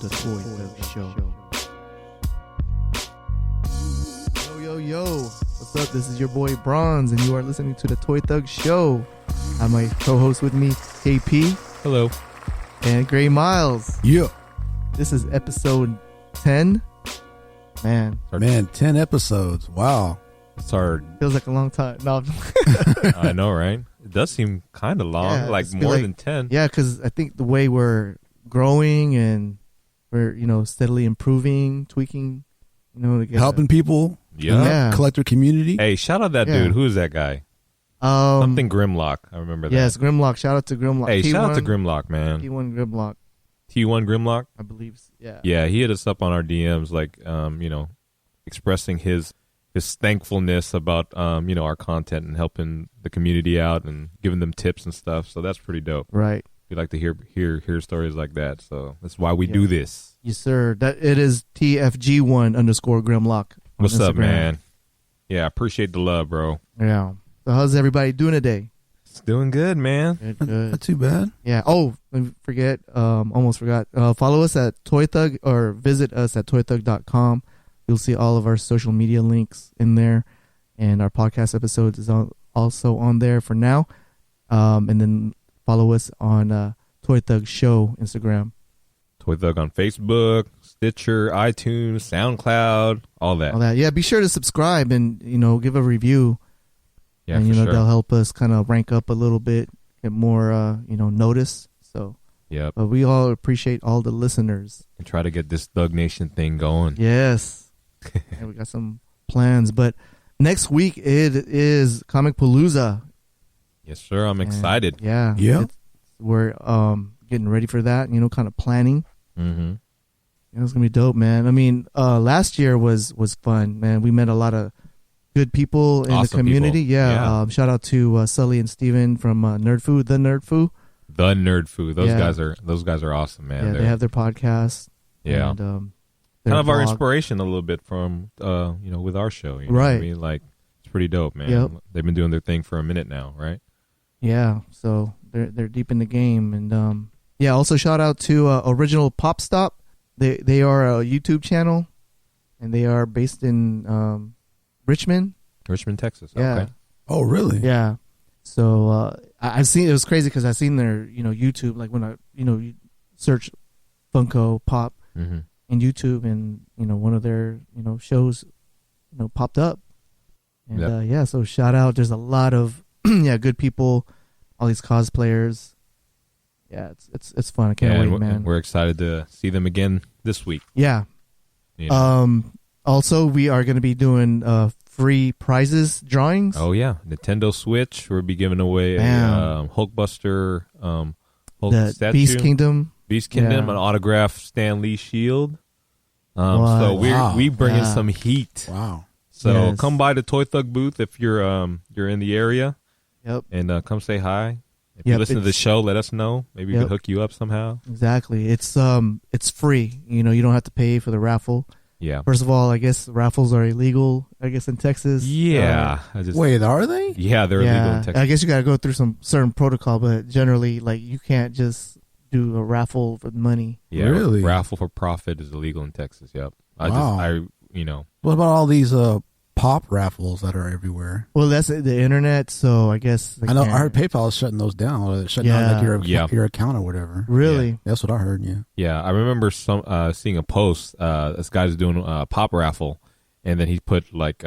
the Toy Thug Show. Yo, what's up? This is your boy Bronze, and you are listening to the Toy Thug Show. I have my co-host with me, KP. Hello. And Gray Miles. Yeah. This is episode 10. Man, 10 episodes. Wow. It's hard. feels like a long time. No, I know, right? It does seem kind of long, Yeah, like it's more like- than 10. yeah, because I think the way we're growing and we're, steadily improving, tweaking, to get Helping people. Yeah. Yeah. Collector community. Hey, shout out that Yeah. dude. Who is that guy? Something. Something Grimlock. I remember that. Yes, Grimlock. Shout out to Grimlock. Hey, T1, shout out to Grimlock, man. T1 Grimlock, T1 Grimlock? I believe. Yeah. Yeah, he hit us up on our DMs, like, expressing his thankfulness about, our content and helping the community out and giving them tips and stuff. So that's pretty dope. Right. We like to hear stories like that. So that's why we do this. Yes, sir. That it is TFG1_Grimlock. on What's up, Instagram. man? Yeah, I appreciate the love, bro. Yeah. So how's everybody doing today? It's doing good, man. Good. Not too bad. Yeah. Oh, let me forget. Almost forgot. Follow us at Toy Thug or visit us at toythug.com. You'll see all of our social media links in there, and our podcast episodes is also on there for now. And then follow us on Toy Thug Show Instagram. Toy Thug on Facebook, Stitcher, iTunes, SoundCloud, all that. All that. Yeah. Be sure to subscribe and give a review. Yeah, and for sure. they'll help us kind of rank up a little bit, get more notice. So Yep. we all appreciate all the listeners. And try to get this Thug Nation thing going. Yes. And we got some plans, but next week it is Comic Palooza. Yes, sir. I'm excited. Yeah. Yeah. We're getting ready for that, kind of planning. Mm-hmm. It's gonna be dope, man. I mean, last year was fun, man. We met a lot of good people in Awesome the community. people. Yeah. Yeah. Shout out to Sully and Steven from Nerd Food, the Nerd Food. The Nerd Food. Those Yeah. guys are awesome, man. Yeah, They're they have their podcast. yeah. And, their kind of our blog. inspiration a little bit from with our show. You know Right. what I mean? Like, it's pretty dope, man. Yep. They've been doing their thing for a minute now, right? Yeah, so they're deep in the game, and also shout out to Original Pop Stop. They are a YouTube channel, and they are based in Richmond. Richmond, Texas. Yeah, Okay. Oh, really? yeah. So I've seen, it was crazy because I seen their YouTube, like when I you search Funko Pop Mm-hmm. in YouTube, and one of their shows popped up, and Yep. so shout out. There's a lot of good people, all these cosplayers. Yeah, it's fun. I can't and wait, man. we're excited to see them again this week. Yeah. You know? Also, we are going to be doing free prizes drawings. Oh yeah, Nintendo Switch. We'll be giving away Bam. a Hulkbuster Hulk The statue. Beast Kingdom. Beast Kingdom, Yeah. an autographed Stan Lee shield. What? So Wow. we bring in Yeah. some heat. Wow. So Yes. come by the Toy Thug booth if you're in the area, Yep, and come say hi. If Yep, you listen to the it's- show, let us know. Maybe we Yep. can hook you up somehow. exactly. It's free. You don't have to pay for the raffle. Yeah. First of all, I guess raffles are illegal, I guess, in Texas. Yeah. I just, Wait, are they? yeah, they're illegal in Texas. I guess you got to go through some certain protocol, but generally, like, you can't just do a raffle for money. Yeah, Really? raffle for profit is illegal in Texas. Yep. Wow. What about all these pop raffles that are everywhere? Well, that's the internet, so I guess they I know. can't. I heard PayPal is shutting those down. Or they're shutting Yeah. down like Yeah. your account or whatever. Really? That's what I heard. Yeah. Yeah, I remember seeing a post. This guy's doing a pop raffle, and then he put like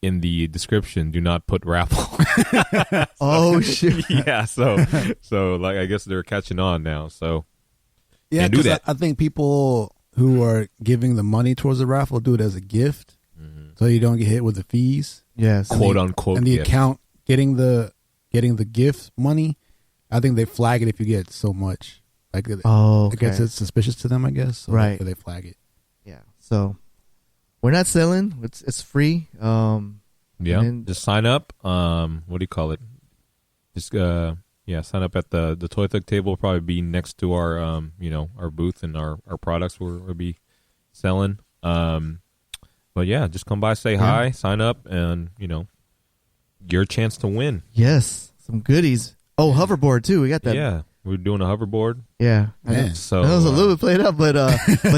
in the description, "Do not put raffle." Oh shit! Yeah, so like I guess they're catching on now. So Yeah. Can't do 'cause that. I think people who are giving the money towards the raffle do it as a gift, so you don't get hit with the fees. Yes. And quote the- unquote, And the gift. account getting the gift money, I think they flag it if you get so much. Like, Oh, I guess okay. it's suspicious to them. I guess. So Right. They flag it. Yeah. So we're not selling. It's free. Yeah, and- just sign up. What do you call it? Just sign up at the Toy Thug table. Will probably be next to our our booth and our products we'll be selling. But yeah, just come by, say hi, sign up, and your chance to win. Yes, some goodies. Oh, hoverboard too. We got that. Yeah, We're doing a hoverboard. Yeah, Man. So that was a little bit played up, but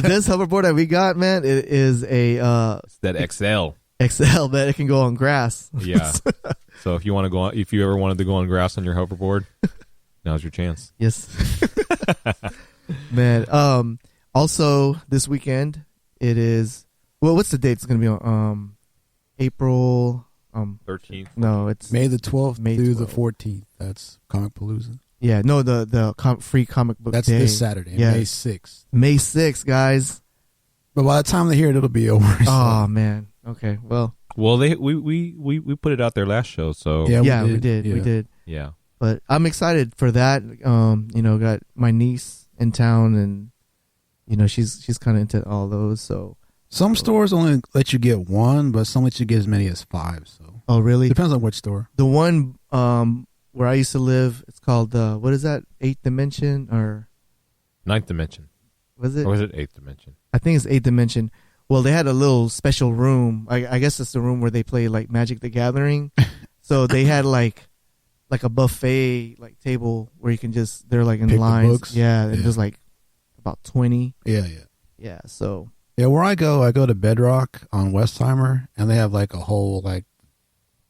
this hoverboard that we got, man, it is a it's that XL. XL that it can go on grass. Yeah. So if you want to go on, if you ever wanted to go on grass on your hoverboard, now's your chance. Yes. Man. Also this weekend it is. Well, what's the date? It's gonna be on April 13th. No, it's May the 12th May through 12th. the 14th. That's Comic Palooza. Yeah, no, the free comic book That's day. this Saturday, Yeah. May 6th. May 6th, guys. But by the time they hear it, it'll be over. Oh man. Okay. Well, we put it out there last show, so yeah, we did. Yeah. We did. yeah. But I'm excited for that. Got my niece in town, and she's kind of into all those. So Some stores only let you get one, but some let you get as many as 5. So oh really? depends on which store. The one where I used to live, it's called what is that? 8th Dimension or 9th Dimension. was it? Or was it 8th Dimension? I think it's 8th Dimension. Well, they had a little special room. I guess it's the room where they play like Magic the Gathering. So they had like a buffet like table where you can they're like in Pick the lines. books. Yeah, and Yeah. there's like about 20. Yeah. Yeah, so Yeah, where I go to Bedrock on Westheimer, and they have like a whole like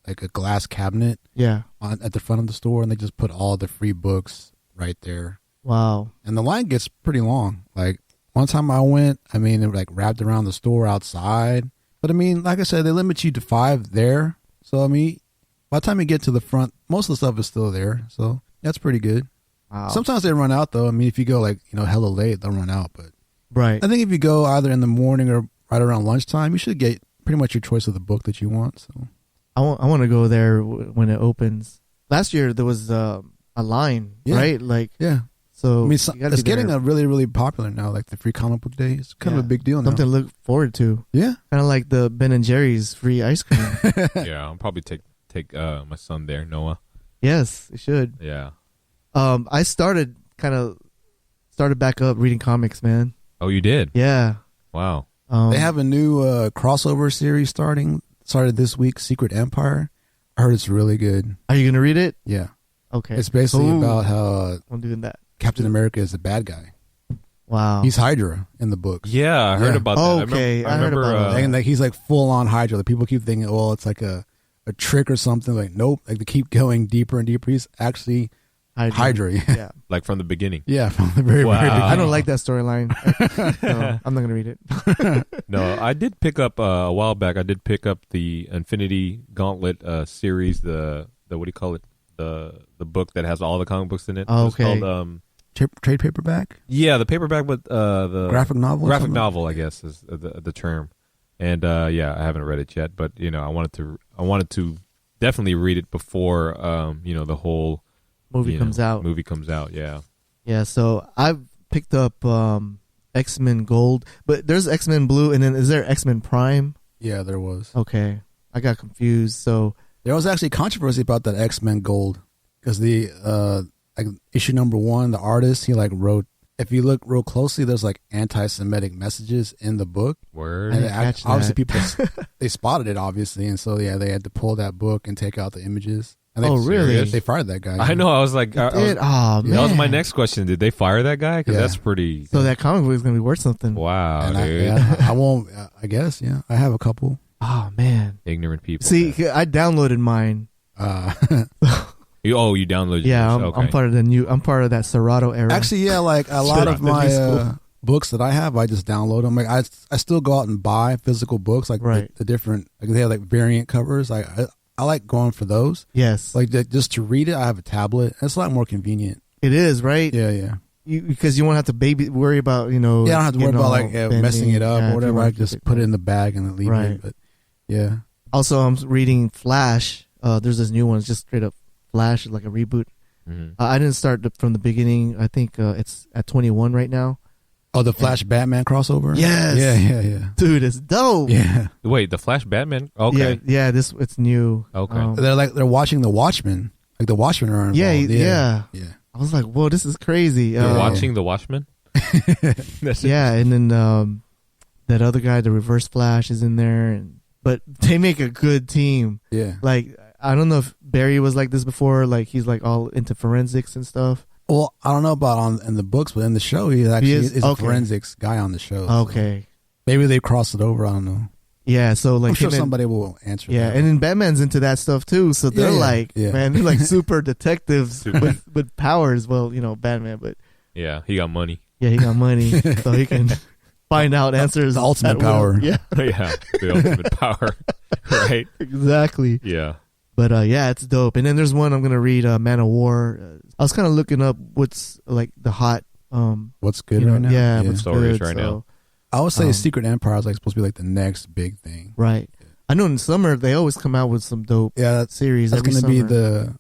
a glass cabinet yeah. at the front of the store, and they just put all the free books right there. Wow. And the line gets pretty long. Like one time I went, I mean, it like wrapped around the store outside. But I mean, like I said, they limit you to 5 there. So I mean, by the time you get to the front, most of the stuff is still there. So that's pretty good. Wow. Sometimes they run out though. I mean, if you go like, hella late, they'll run out. But Right. I think if you go either in the morning or right around lunchtime, you should get pretty much your choice of the book that you want. So I want to go there when it opens. Last year there was a line, Yeah. right? Like yeah, so. I mean, you gotta it's be there. getting really, really popular now. Like the free comic book day, it's kind of a big deal now. Something to look forward to. Yeah, Kind of like the Ben and Jerry's free ice cream. Yeah, I'll probably take my son there, Noah. Yes, it should. Yeah. I started back up reading comics, man. Oh, you did? Yeah. Wow. they have a new crossover series started this week. Secret Empire. I heard it's really good. Are you gonna read it? Yeah, Okay. it's basically Ooh. about how I'm doing that. Captain America is a bad guy. Wow. He's Hydra in the books. Yeah, I heard Yeah. about that. Okay, I heard remember, about that. And like he's like full on Hydra. Like, people keep thinking, well, it's like a trick or something. Like, nope. Like they keep going deeper and deeper. He's actually Hydra. Yeah. Yeah. like from the beginning. Yeah, from the very, Wow. very beginning. I don't like that storyline. No, I'm not gonna read it. No, I did pick up a while back. I did pick up the Infinity Gauntlet series. The what do you call it? The book that has all the comic books in it. Oh, It's okay. called, Trade paperback? yeah, the paperback, but the Graphic novel? or graphic something? novel, I guess, is the term. And yeah, I haven't read it yet, but I wanted to definitely read it before the whole Movie comes out. Movie comes out, yeah. Yeah. So I've picked up X-Men Gold, but there's X-Men Blue, and then is there X-Men Prime? Yeah, there was. Okay, I got confused. So There was actually controversy about that X-Men Gold because the like issue number 1, the artist, he like wrote, if you look real closely, there's like anti-Semitic messages in the book. Word. And catch obviously that. people, they spotted it obviously. And so, yeah, they had to pull that book and take out the images. And Oh, really? They fired that guy. I know. I was like, oh man, that was my next question. Did they fire that guy? Because Yeah. that's pretty. So that comic book is gonna be worth something. Wow, And dude. I won't, I guess, yeah. I have a couple. Oh man. Ignorant people. See, I downloaded mine. You downloaded. Yeah, yours. I'm part of I'm part of that Serato era. Actually, yeah, like a lot of my books that I have, I just download them. Like I still go out and buy physical books, like Right. the different, like they have like variant covers. I like going for those. yes, Like just to read it, I have a tablet. It's a lot more convenient. it is right. Yeah. Because you won't have to worry about Yeah, I don't have to worry getting about all like bending. messing it up Yeah, or if you whatever. wanna I keep just put it right. in the bag and then leave Right. it. But yeah, Also, I'm reading Flash. There's this new one. It's just straight up Flash, like a reboot. Mhm. I didn't start from the beginning. I think it's at 21 right now. oh, the Flash Batman crossover. Yes. Yeah. Dude, it's dope. Yeah. Wait, the Flash Batman? Okay. Yeah. It's new. Okay. They're watching the Watchmen. Like the Watchmen are involved. Yeah. Yeah. I was like, whoa, this is crazy. You're watching The Watchmen? That's Yeah, and then that other guy, the Reverse Flash, is in there, but they make a good team. Yeah. Like, I don't know if Barry was like this before. Like, he's like all into forensics and stuff. Well, I don't know about in the books, but in the show, he actually is a forensics guy on the show. Okay. So maybe they crossed it over. I don't know. Yeah, so like I'm sure somebody will answer. Yeah, that. and then Batman's into that stuff too. So they're man, they're like super detectives with powers. Well, Batman, but yeah, he got money. Yeah, he got money, so he can find out answers. The ultimate power. Yeah, yeah, the ultimate power. Right. Exactly. Yeah. But yeah, it's dope. And then there's one I'm gonna read, Man of War. I was kind of looking up what's like the hot, what's good right now. Yeah, what's stories right now. I would say Secret Empire is like supposed to be like the next big thing. Right. Yeah. I know in summer they always come out with some dope series. That's going to be the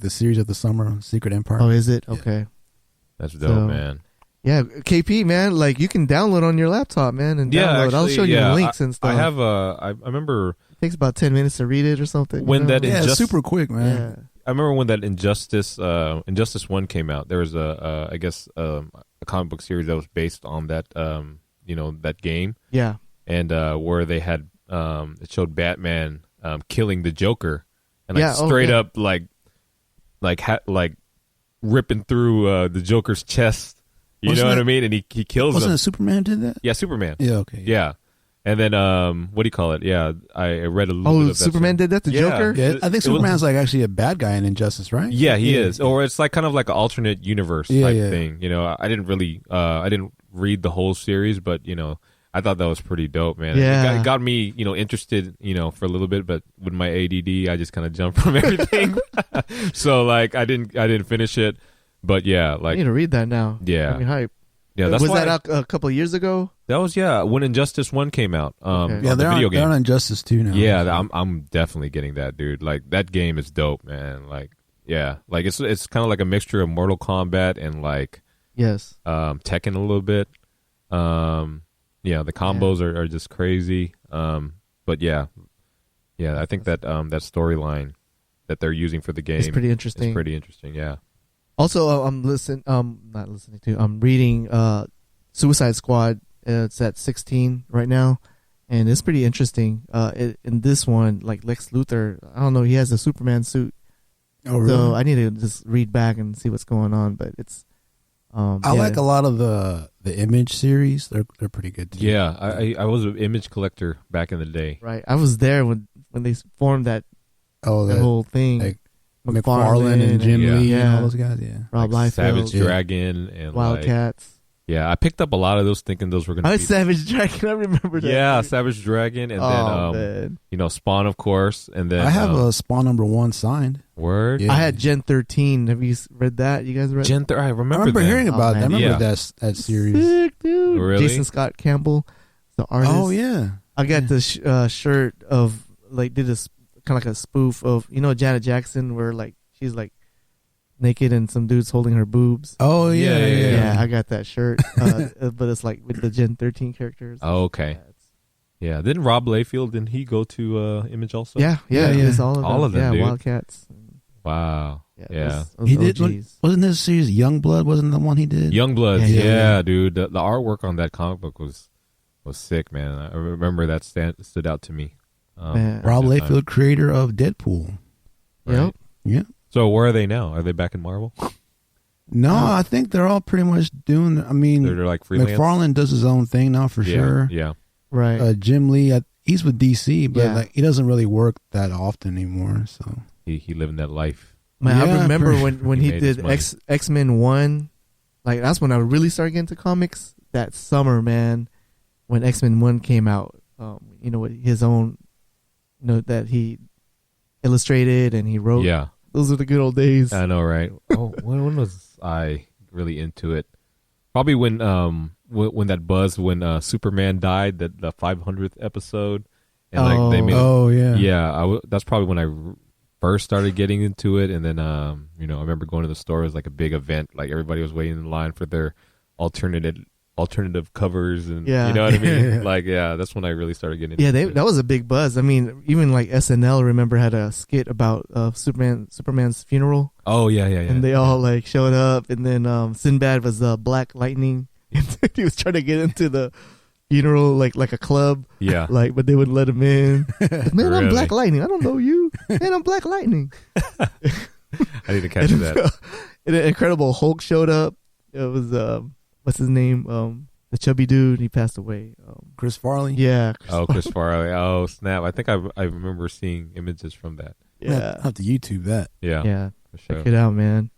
series of the summer, Secret Empire. Oh, is it? Okay. That's dope, man. Yeah, KP, man, like you can download on your laptop, man, and download. Actually, I'll show you the links and stuff. I have I remember it takes about 10 minutes to read it or something. When that it's super quick, man. Yeah. I remember when that Injustice 1 came out. There was I guess a comic book series that was based on that that game. Yeah. And where they had it showed Batman killing the Joker and straight up like ripping through the Joker's chest. You know what I mean? And he kills him. Wasn't it Superman did that? Yeah, Superman. Yeah, okay. Yeah. And then what do you call it? Yeah, I read a little bit of that. Superman did that to Joker? Yeah, I think Superman's like actually a bad guy in Injustice, right? Yeah, he is. Or it's like kind of like an alternate universe type thing. I didn't really I didn't read the whole series, but I thought that was pretty dope, man. Yeah. It got me, interested, for a little bit, but with my ADD, I just kind of jumped from everything. So like I didn't finish it, but yeah, like I need to read that now. Yeah. I mean, hype. Yeah, that's was that out a couple of years ago? That was when Injustice 1 came out. Yeah, they're on Injustice 2 now. Yeah, I'm definitely getting that, dude. Like that game is dope, man. Like like it's kind of like a mixture of Mortal Kombat and like Tekken a little bit. The combos are just crazy. But yeah, I think that that storyline that they're using for the game is pretty interesting. It's pretty interesting, yeah. Also, I'm reading Suicide Squad. It's at 16 right now, and it's pretty interesting. In this one, like Lex Luthor, I don't know, he has a Superman suit. Oh, really? So I need to just read back and see what's going on. But it's I like a lot of the Image series. They're pretty good too. Yeah, I was an Image collector back in the day. Right, I was there when they formed that whole thing. Like McFarlane and Jim Lee and all those guys. Yeah, Rob like Liefeld, Savage Dragon and Wildcats. I picked up a lot of those thinking those were going to be Savage Dragon. I remember that. Yeah, Savage Dragon, and then Spawn, of course, and then I have a Spawn #1 signed. Word. Yeah. I had Gen 13. Have you read that? You guys read Gen 13? I remember hearing about that. I remember that series. Sick, dude. Really? Jason Scott Campbell, the artist. Oh yeah. I got this shirt of did this kind of like a spoof of Janet Jackson, where like she's like naked and some dude's holding her boobs. Oh yeah. I got that shirt, but it's like with the Gen 13 characters. Oh, okay. Yeah, didn't Rob Liefeld, didn't he go to Image also? Yeah. It's all of them. Yeah, dude. Wildcats. Wow. Yeah. He did. Wasn't this series Youngblood? Wasn't the one he did? Youngblood. Yeah, dude. The artwork on that comic book was sick, man. I remember that stood out to me. Rob Liefeld, creator of Deadpool. Right? Yeah. So where are they now? Are they back in Marvel? No, I think they're all pretty much doing. I mean, they're like freelance. McFarlane does his own thing now for sure. Yeah. Right. Jim Lee, he's with DC, but like he doesn't really work that often anymore. So he living that life. Man, I remember when he did X-Men 1. Like that's when I really started getting into comics. That summer, man, when X-Men 1 came out. With his own, that he illustrated and he wrote. Yeah. Those are the good old days. I know, right? Oh, when was I really into it? Probably when that buzz when Superman died, the 500th episode, and they made that's probably when I first started getting into it, and then I remember going to the store. It was like a big event, like everybody was waiting in line for their alternative covers, and you know what I mean. Like that's when I really started getting into it. That was a big buzz. I mean, even like SNL, remember, had a skit about Superman's funeral. Oh yeah. And they all like showed up, and then Sinbad was Black Lightning. He was trying to get into the funeral like a club. Yeah. But they wouldn't let him in. Man, Really? I'm Black Lightning. I don't know you. Man, I'm Black Lightning. I need to catch that. And an Incredible Hulk showed up. It was what's his name? The chubby dude. He passed away. Chris Farley. Yeah. Chris Farley. Oh, snap! I think I remember seeing images from that. Yeah. I have to YouTube that. Yeah. Yeah. For sure. Check it out, man.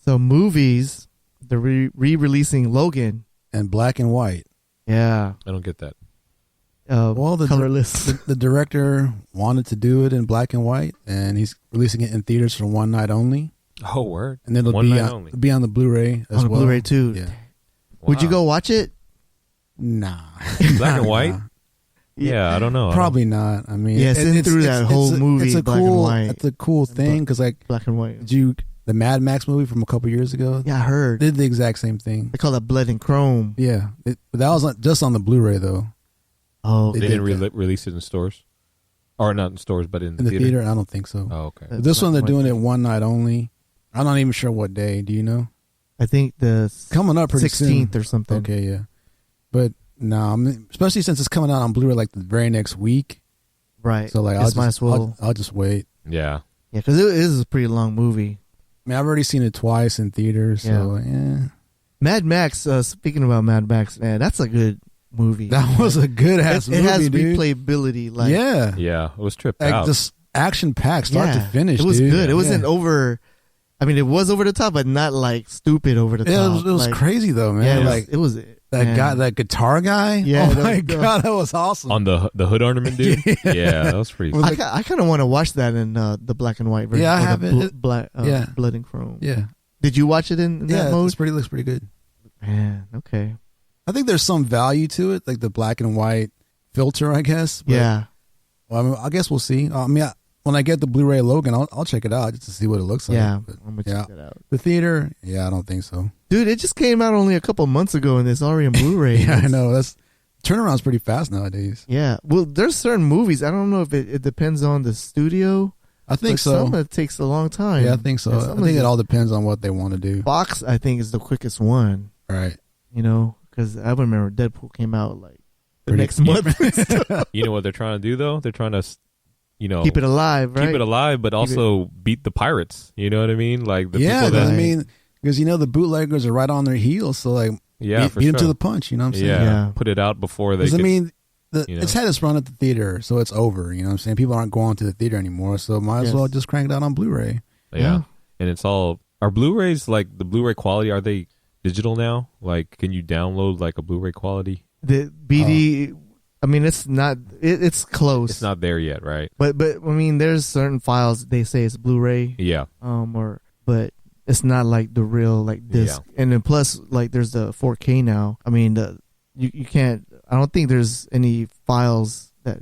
So movies, they're re-releasing Logan. And black and white. Yeah. I don't get that. Well, the colorless. The director wanted to do it in black and white, and he's releasing it in theaters for one night only. Oh, word. And then it'll One be night on, only. be on the Blu-ray as On the well. Blu-ray too. Yeah. Would you Wow. go watch it? Nah. Black and white? Nah. Yeah, I don't know. Probably not. I mean, Yeah, sitting through that whole movie, it's a black and cool, white. It's a cool thing because, like, Black and white. the Mad Max movie from a couple years ago Yeah, I heard. did the exact same thing. They call it Blood and Chrome. Yeah, but that was just on the Blu-ray though. Oh, They They didn't did release it in stores, or not in stores, but in In the theater, I don't think so. Oh, okay. But this one, they're Black and doing it white. one night only. I'm not even sure what day. Do you know? I think the Coming up pretty 16th soon. or something. Okay, yeah. But no, I mean, especially since it's coming out on Blu-ray like the very next week. Right. So like, Just might as well. I'll just wait. Yeah. Yeah, because it is a pretty long movie. I mean, I've already seen it twice in theaters. So yeah. Mad Max. Speaking about Mad Max, man, that's a good movie. That was a good ass It movie, has dude. replayability. Like, Yeah. Yeah. It was tripped Like out. just action packed, start to finish. It was dude. good. It wasn't Yeah. over. I mean, it was over the top, but not like stupid over the Yeah, top. it was Like, crazy though, man. Yeah, Like it was that man. guy, that guitar guy. Yeah, Oh that my was- god, that was awesome. On the hood ornament, dude. Yeah. That was pretty. Was I kind of want to watch that in the black and white version. Yeah, I or the have it. Black, Yeah. Blood and Chrome. Yeah, Did you watch it in yeah. that mode? Looks pretty good. Man, okay. I think there's some value to it, like the black and white filter, I guess. But, Yeah. Well, I mean, I guess we'll see. I mean, when I get the Blu-ray Logan, I'll check it out just to see what it looks like. Yeah. But, I'm going to yeah. check that out. The theater, yeah, I don't think so. Dude, it just came out only a couple months ago and it's already on Blu-ray. Yeah, I It's- know. That's turnaround's pretty fast nowadays. Yeah. Well, there's certain movies. I don't know if it depends on the studio. I think but so. Some it takes a long time. Yeah, I think so. And I some think of it all depends on what they want to do. Fox, I think, is the quickest one. Right. You know, because I remember Deadpool came out like the Pretty- next month. You know what they're trying to do though? They're trying to, Keep it alive, right? keep it alive, but also beat the pirates. You know what I mean? Like the Yeah, people that. I mean, because the bootleggers are right on their heels, so like, Yeah, beat for them sure. to the punch. You know what I'm saying? Yeah. Yeah. Put it out before they. 'Cause, I could- mean, you know? it's had its run at the theater, so it's over. You know what I'm saying? People aren't going to the theater anymore, so might as Yes. well just crank it out on Blu-ray. yeah, and it's all. Are Blu-rays like the Blu-ray quality? Are they digital now? Like, can you download like a Blu-ray quality? The BD, I mean, it's not. It's close. It's not there yet, right? But I mean, there's certain files they say it's Blu-ray. Yeah, But it's not like the real like disc. Yeah. And then plus, like, there's the 4K now. I mean, you can't. I don't think there's any files that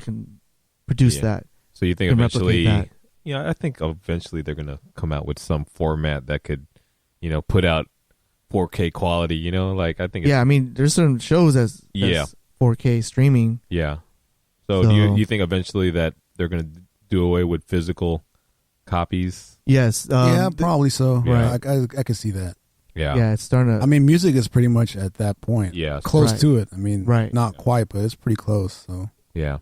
can produce Yeah. that. so you think Can replicate eventually? that. Yeah, I think eventually they're gonna come out with some format that could, put out 4K quality. Like I think. Yeah, I mean, there's certain shows that's Yeah. 4K streaming. Yeah. So, So- do you think eventually that they're gonna do away with physical copies? Yes. Yeah, probably so. Yeah. I could see that. Yeah. Yeah, it's starting to. I mean, music is pretty much at that point. Yeah. Close Right. to it. I mean, Right. not quite, but it's pretty close. So Yeah.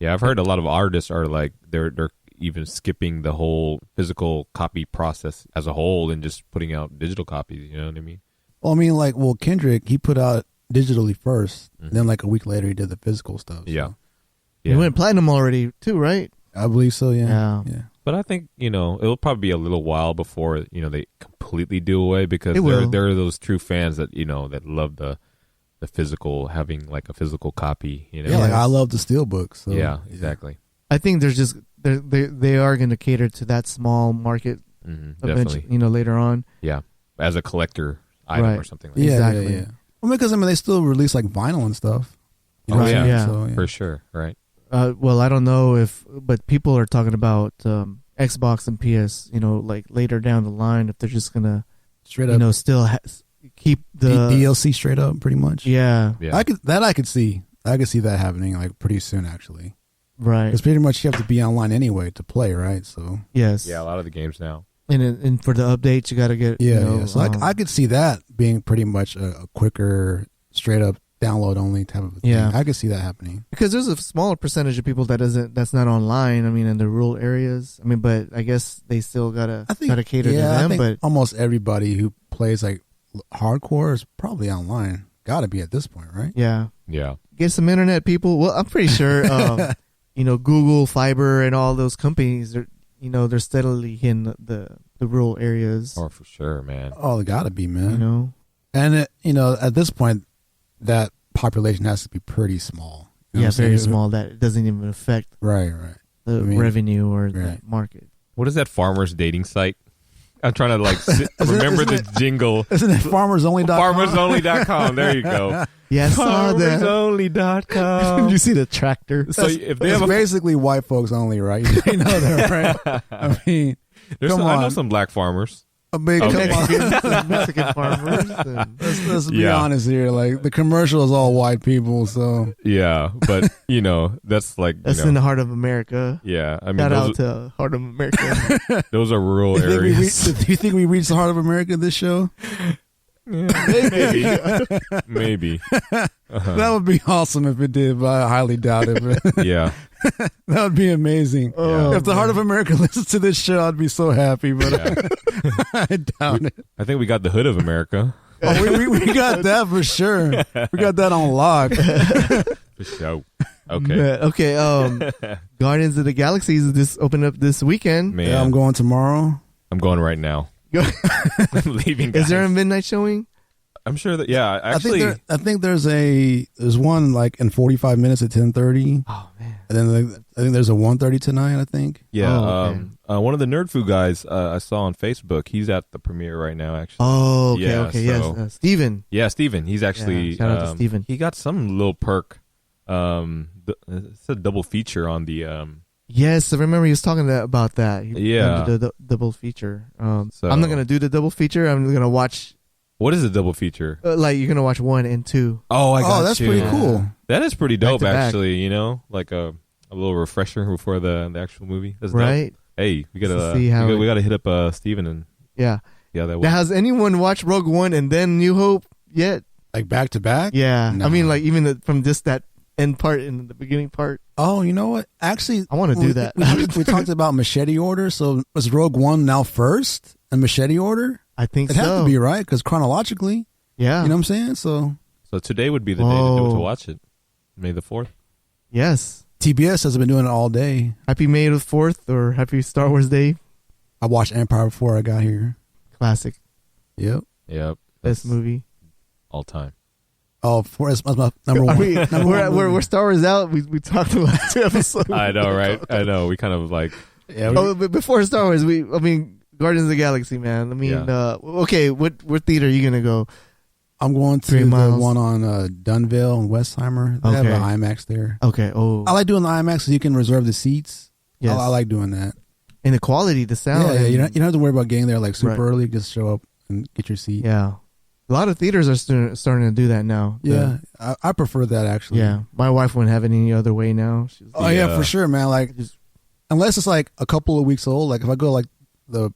Yeah, I've heard a lot of artists are like they're even skipping the whole physical copy process as a whole and just putting out digital copies, you know what I mean? well, I mean, like, Kendrick, he put out digitally 1st Mhm. then like a week later he did the physical stuff. So Yeah. It went platinum already too, right? I believe so. Yeah. Yeah. Yeah. But I think, it'll probably be a little while before, they completely do away because It will. there are those true fans that, that love the physical, having like a physical copy, Yeah, like I love the Steelbook. So Yeah, exactly. I think there's just they are going to cater to that small market Definitely. eventually. Later on. Yeah. As a collector item Right. or something like Yeah, Exactly. yeah. Well, because they still release like vinyl and stuff. You know Oh, what I'm yeah. saying? Yeah. So, that. For sure. Right. Well, I don't know but people are talking about Xbox and PS. Like later down the line, if they're just gonna, Straight up still keep the DLC straight up, pretty much. Yeah. Yeah. I could see that happening like pretty soon, actually. Right. Because pretty much you have to be online anyway to play, right? So Yes. Yeah, a lot of the games now. And for the updates, you got to get yeah. So I could see that being pretty much a quicker, straight up download only type of thing. Yeah. I could see that happening. Because there's a smaller percentage of people that's not online. I mean, in the rural areas. I mean, but I guess they still gotta cater to them. I think but almost everybody who plays like hardcore is probably online. Got to be at this point, right? yeah, Yeah. get some internet people. Well, I'm pretty sure, Google Fiber and all those companies are, they're steadily hitting the rural areas. Oh, for sure, man. Oh, it got to be, man. You know, And at this point, that population has to be pretty small. You know yeah, what I'm very saying? small. That it doesn't even affect Right. the revenue or the market. What is that farmers dating site? I'm trying to remember the jingle. Isn't it farmersonly.com? Farmersonly.com. There you go. Yeah, I saw that. Farmersonly.com. Did you see the tractor? So if they It's have basically white folks only, right? You know that, right? I mean, come on. I know some black farmers. I mean, Okay. come on. Mexican farmers. And Let's be honest here. Like, the commercial is all white people, so. Yeah, but that's like that's in the heart of America. yeah. I mean, Shout out to Heart of America. those are rural Do areas. you think we reached the heart of America this show? Maybe. That would be awesome if it did, but I highly doubt it. But Yeah. that would be amazing. Oh, If the heart of America listens to this show, I'd be so happy, but Yeah. I doubt it. I think we got the hood of America. Oh, we got that for sure. We got that on lock. For sure. Okay. Okay. Guardians of the Galaxy is just opened up this weekend. Man, Yeah, I'm going tomorrow. I'm going right now. I'm leaving. Guys. Is there a midnight showing? I'm sure that. Yeah, actually. I think there's one like in 45 minutes at 10:30, Oh man. and then I think there's a 1:30 tonight. I think. Yeah. Oh, okay. One of the Nerd Food guys I saw on Facebook. He's at the premiere right now. Actually. Oh, okay, Yeah, okay, so- yes. Steven. Yeah, Steven. He's actually. Yeah, shout out to Steven. He got some little perk. It's a double feature on the. Yes, I remember he was talking about that. Yeah. The double feature. So- I'm not gonna do the double feature. I'm gonna watch. What is a double feature? Like you're gonna watch 1 and 2. Oh, That's pretty cool. That is pretty dope, Back to back. actually. Like a little refresher before the actual movie. That's dope. Right? Hey, we gotta To see how we gotta hit up Steven and Yeah. yeah that. Now, has anyone watched Rogue One and then New Hope yet? Like back to back. Yeah. No. I mean, like even from just that end part and the beginning part. Oh, you know what? Actually, I wanna do that. We talked about Machete Order. So was Rogue One now first and Machete Order? I think It so. has to be, right? Because chronologically, Yeah. you know what I'm saying. So So today would be the day to watch it. May the 4th. Yes. TBS has been doing it all day. Happy May the 4th or Happy Star Wars Day. I watched Empire before I got here. Classic. Yep. Yep. Best movie. All time. Oh, that's my number one. We're Star Wars out. We talked the last 2 episodes. I know, right? I know. We kind of like. Yeah, But before Star Wars, Guardians of the Galaxy, man. I mean, Yeah. Okay, what theater are you gonna go? I'm going to 3 the miles. one on Dunville and Westheimer. They have Okay. an IMAX there. Okay. Oh, I like doing the IMAX because you can reserve the seats. yes. I like doing that. And the quality, the sound. Yeah, you don't have to worry about getting there like super Right. early. Just show up and get your seat. Yeah. A lot of theaters are starting to do that now. Yeah, I prefer that actually. Yeah. My wife wouldn't have it any other way now. She's Oh yeah, for sure, man. Like, Just- unless it's like a couple of weeks old. Like if I go like the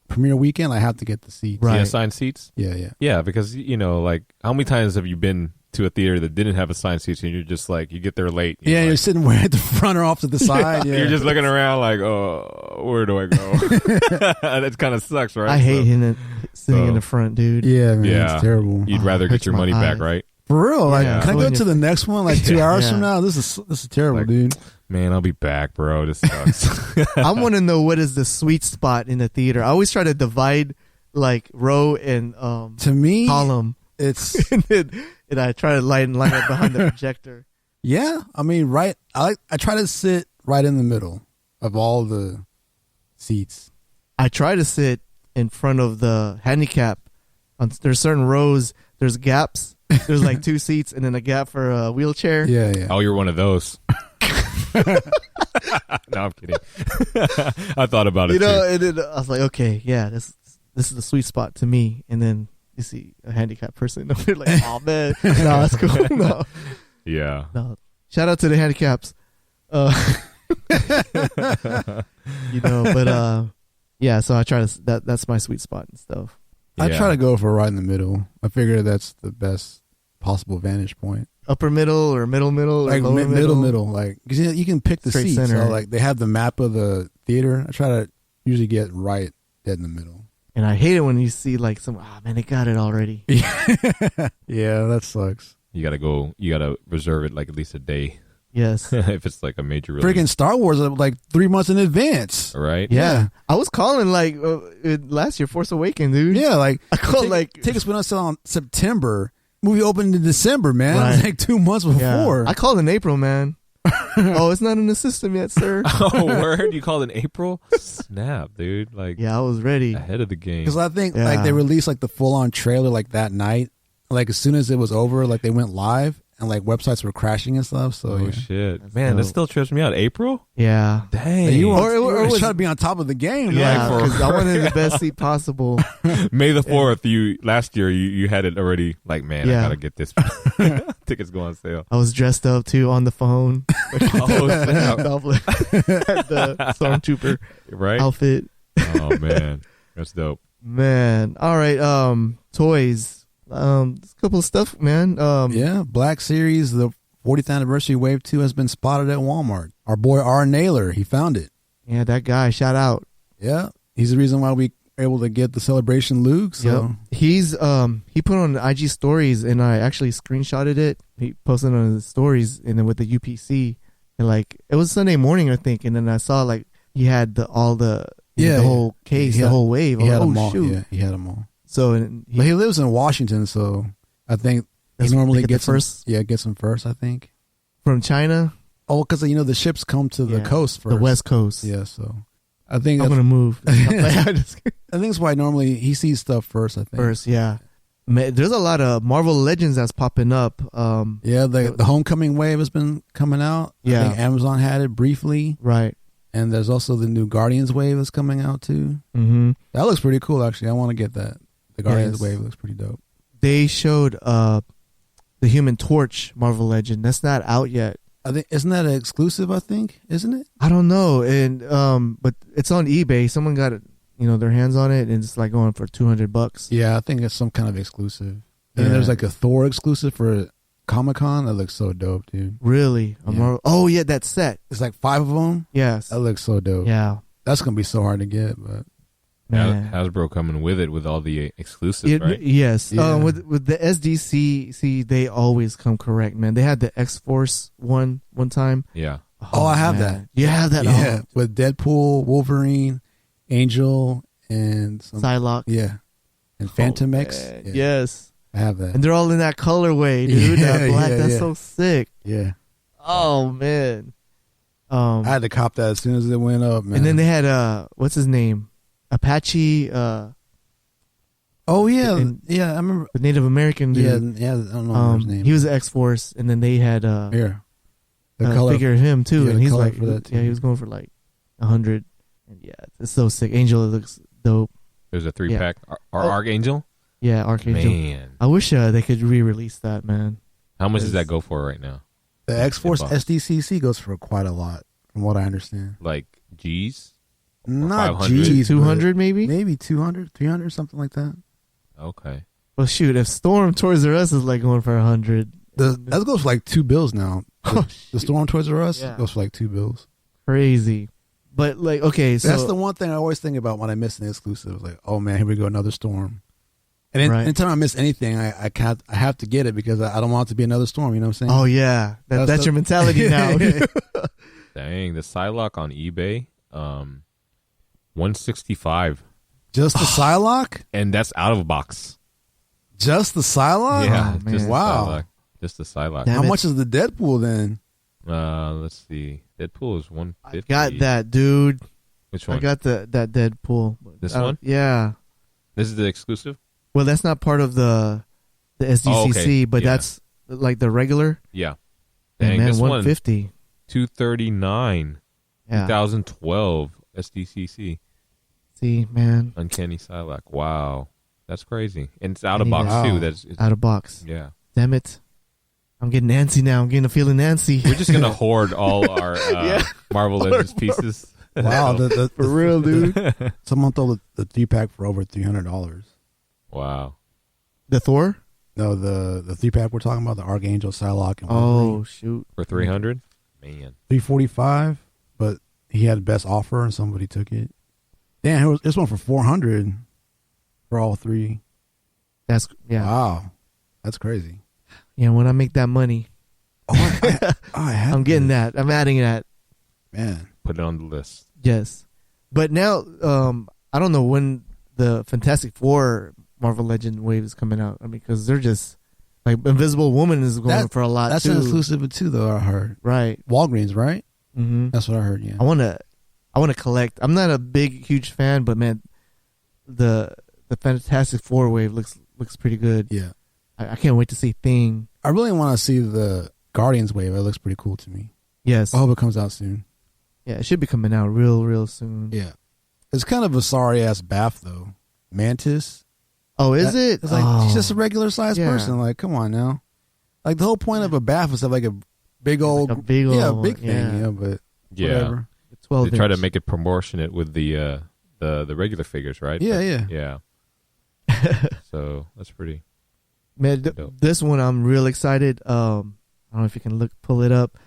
premiere weekend, I have to get the seats. Right. Yeah, assigned seats. Yeah. Yeah, because like how many times have you been to a theater that didn't have assigned seats and you're just like you get there late? And Yeah, you're you're like, sitting way at the front or off to the side. Yeah. You're just looking around like, oh, where do I go? That kind of sucks, right? I hate sitting in so- the front, dude. Yeah, man, Yeah. it's terrible. You'd rather hurts get your my money back, eyes. right? For real, like, Yeah. can I go to the next one like 2 hours Yeah. from now? This is terrible, Like- dude. Man, I'll be back, bro. This sucks. I want to know what is the sweet spot in the theater. I always try to divide like row and To me, column, it's and I try to line up behind the projector. yeah. I mean, right. I try to sit right in the middle of all the seats. I try to sit in front of the handicap. There's certain rows. There's gaps. There's like 2 seats and then a gap for a wheelchair. Yeah. Oh, you're one of those. No, I'm kidding. I thought about it You know, too. and then I was like, okay, yeah, this is the sweet spot to me. And then you see a handicapped person, and you're like, oh man, no, that's cool. No, Yeah. no. Shout out to the handicaps. But yeah. So I try to. That's my sweet spot and stuff. I Yeah. try to go for right in the middle. I figure that's the best possible vantage point. Upper middle or middle, Like or lower middle. Like, cause you can pick the Straight seat. center. So like they have the map of the theater. I try to usually get right dead in the middle. And I hate it when you see like man, they got it already. Yeah, that sucks. You gotta reserve it like at least a day. Yes. If it's like a major release. Freaking Star Wars are like 3 months in advance. Right? Yeah. I was calling like last year, Force Awakens, dude. Yeah, like I called tickets went on sale on September. Movie opened in December, man. Right. It was like 2 months before. I called in April, man. Oh, it's not in the system yet, sir. Oh, word? You called in April? Snap, dude. Like, Yeah, I was ready. ahead of the game. Because I think like they released like the full on trailer like that night. Like as soon as it was over, like they went live and like websites were crashing and stuff. So Oh, yeah. shit. Man, that dope. still trips me out. April? Yeah. Dang. You Or were was- trying to be on top of the game. Yeah, for- because I wanted the best seat possible. May the 4th, last year you had it already. Like, man, I Yeah. gotta get this. Tickets go on sale. I was dressed up too on the phone. Oh, snap. The stormtrooper Right? outfit. Oh, man. That's dope. Man. All right. Toys. Just a couple of stuff, man. Yeah, Black Series, the 40th anniversary Wave 2 has been spotted at Walmart. Our boy R. Naylor, he found it. Yeah, that guy. Shout out. Yeah, he's the reason why we were able to get the Celebration Luke. So Yep. He's he put on IG stories and I actually screenshotted it. He posted on his stories and then with the UPC and like it was Sunday morning I think and then I saw like he had the whole case, the whole wave. he I'm had like, them all. shoot. Yeah, he had them all. So and But he lives in Washington, so I think he That's- normally they get gets the first? them, gets them first, I think. from China, Oh, because the ships come to the Yeah, coast first. the West Coast. Yeah, so I think I'm that's, gonna move I think that's why normally he sees stuff first. I think first. Yeah, man, there's a lot of Marvel Legends that's popping up. Yeah, the Homecoming wave has been coming out. Yeah. I think Amazon had it briefly, Right. and there's also the new Guardians wave that's coming out too. Mm-hmm. That looks pretty cool, actually. I want to get that. The Guardians Yes. wave looks pretty dope. They showed the Human Torch Marvel Legend. That's not out yet. I think isn't that an exclusive? I think isn't it? I don't know, and but it's on eBay. Someone got it, their hands on it, and it's like going for $200. Yeah, I think it's some kind of exclusive. Yeah. And there's like a Thor exclusive for Comic-Con. That looks so dope, dude. Really? Yeah. Oh yeah, that set. It's like 5 of them. Yes. That looks so dope. Yeah. That's gonna be so hard to get, but Man. Hasbro coming with it with all the exclusives, right? Yes. Yeah. With the SDC, see, they always come correct, man. They had the X-Force one time. Yeah. Oh, I have man. that. You have that? yeah, Oh, with Deadpool, Wolverine, Angel, and some Psylocke. yeah, and Phantom X. Man. Yeah, Yes. I have that. And they're all in that colorway, dude. Yeah, that black. yeah, That's yeah. so sick. Yeah, Oh man. I had to cop that as soon as it went up, man. And then they had what's his name? Apache, oh yeah, and- yeah, I remember. the Native American Yeah, dude. yeah, I don't know his name. He was the X-Force, and then they had here. The figure him too, yeah, and the he's color like, for that, too. yeah, he was going for like 100. And yeah, it's so sick. Angel looks dope. There's a 3-pack. Oh. Archangel? Yeah, Archangel. Man. I wish they could re-release that, man. How much does that go for right now? The X-Force $10. SDCC goes for quite a lot, from what I understand. Like G's? Not 500? G's, 200 maybe. maybe 200, 300, something like that. Okay. Well, shoot, if Storm Toys R Us is like going for 100, That goes for like $2 now. Oh, The Storm Toys R Us Yeah. goes for like $2. crazy. But like, okay, so That's the one thing I always think about when I miss an exclusive. Like, oh man, here we go, another Storm. And Right. anytime I miss anything, I have to get it because I don't want it to be another Storm. You know what I'm saying? oh yeah, that's the- your mentality now. Dang, the Psylocke on eBay, 165, Just the Psylocke? and that's out of a box. Just the Psylocke? Yeah, man. just the Wow. Psylocke. Just the Psylocke. Damn How it. much is the Deadpool then? Let's see. Deadpool is 150. Got that, dude. Which one? I got that Deadpool. This one? Yeah. This is the exclusive. Well, that's not part of the SDCC, Oh, okay. but Yeah. that's like the regular. Yeah. And Dang, man, this one 150. 239. Yeah. 2012 SDCC. See, man, Uncanny Psylocke. Wow, that's crazy. And it's out I of need box that. too. Wow. That's out of box. yeah. Damn it. I'm getting antsy now. I'm getting a feeling antsy. We're just gonna hoard all our Yeah. Marvel Legends pieces. Wow, For real, dude. someone sold the 3-pack for over $300. Wow. The Thor? No, the 3-pack we're talking about, the Archangel, Psylocke, and Oh shoot! For 300, man. $345, but he had the best offer and somebody took it. Damn, this one for $400 for all three. That's Wow, that's crazy. Yeah, when I make that money, I'm getting that. I'm adding that. Man, Put it on the list. Yes, but now I don't know when the Fantastic Four Marvel Legend wave is coming out. I mean, because they're just like Invisible Woman is going for a lot. That's too. an exclusive too, though. I heard. Right. Walgreens, right? Mm-hmm. That's what I heard. Yeah. I want to collect. I'm not a huge fan, but man, the Fantastic Four wave looks pretty good. Yeah. I can't wait to see Thing. I really want to see the Guardians wave. It looks pretty cool to me. Yes. I hope it comes out soon. Yeah, it should be coming out real soon. Yeah. It's kind of a sorry ass bath though. Mantis. Oh, is it? It's like she's just a regular sized person. Like, come on now. Like the whole point of a bath is to have like a big old, like a big old, big thing. yeah. But Yeah. whatever. 12 They try to inch. make it proportionate with the regular figures, right? Yeah, Yeah. So that's pretty. Man, dope. this one I'm real excited. I don't know if you can pull it up.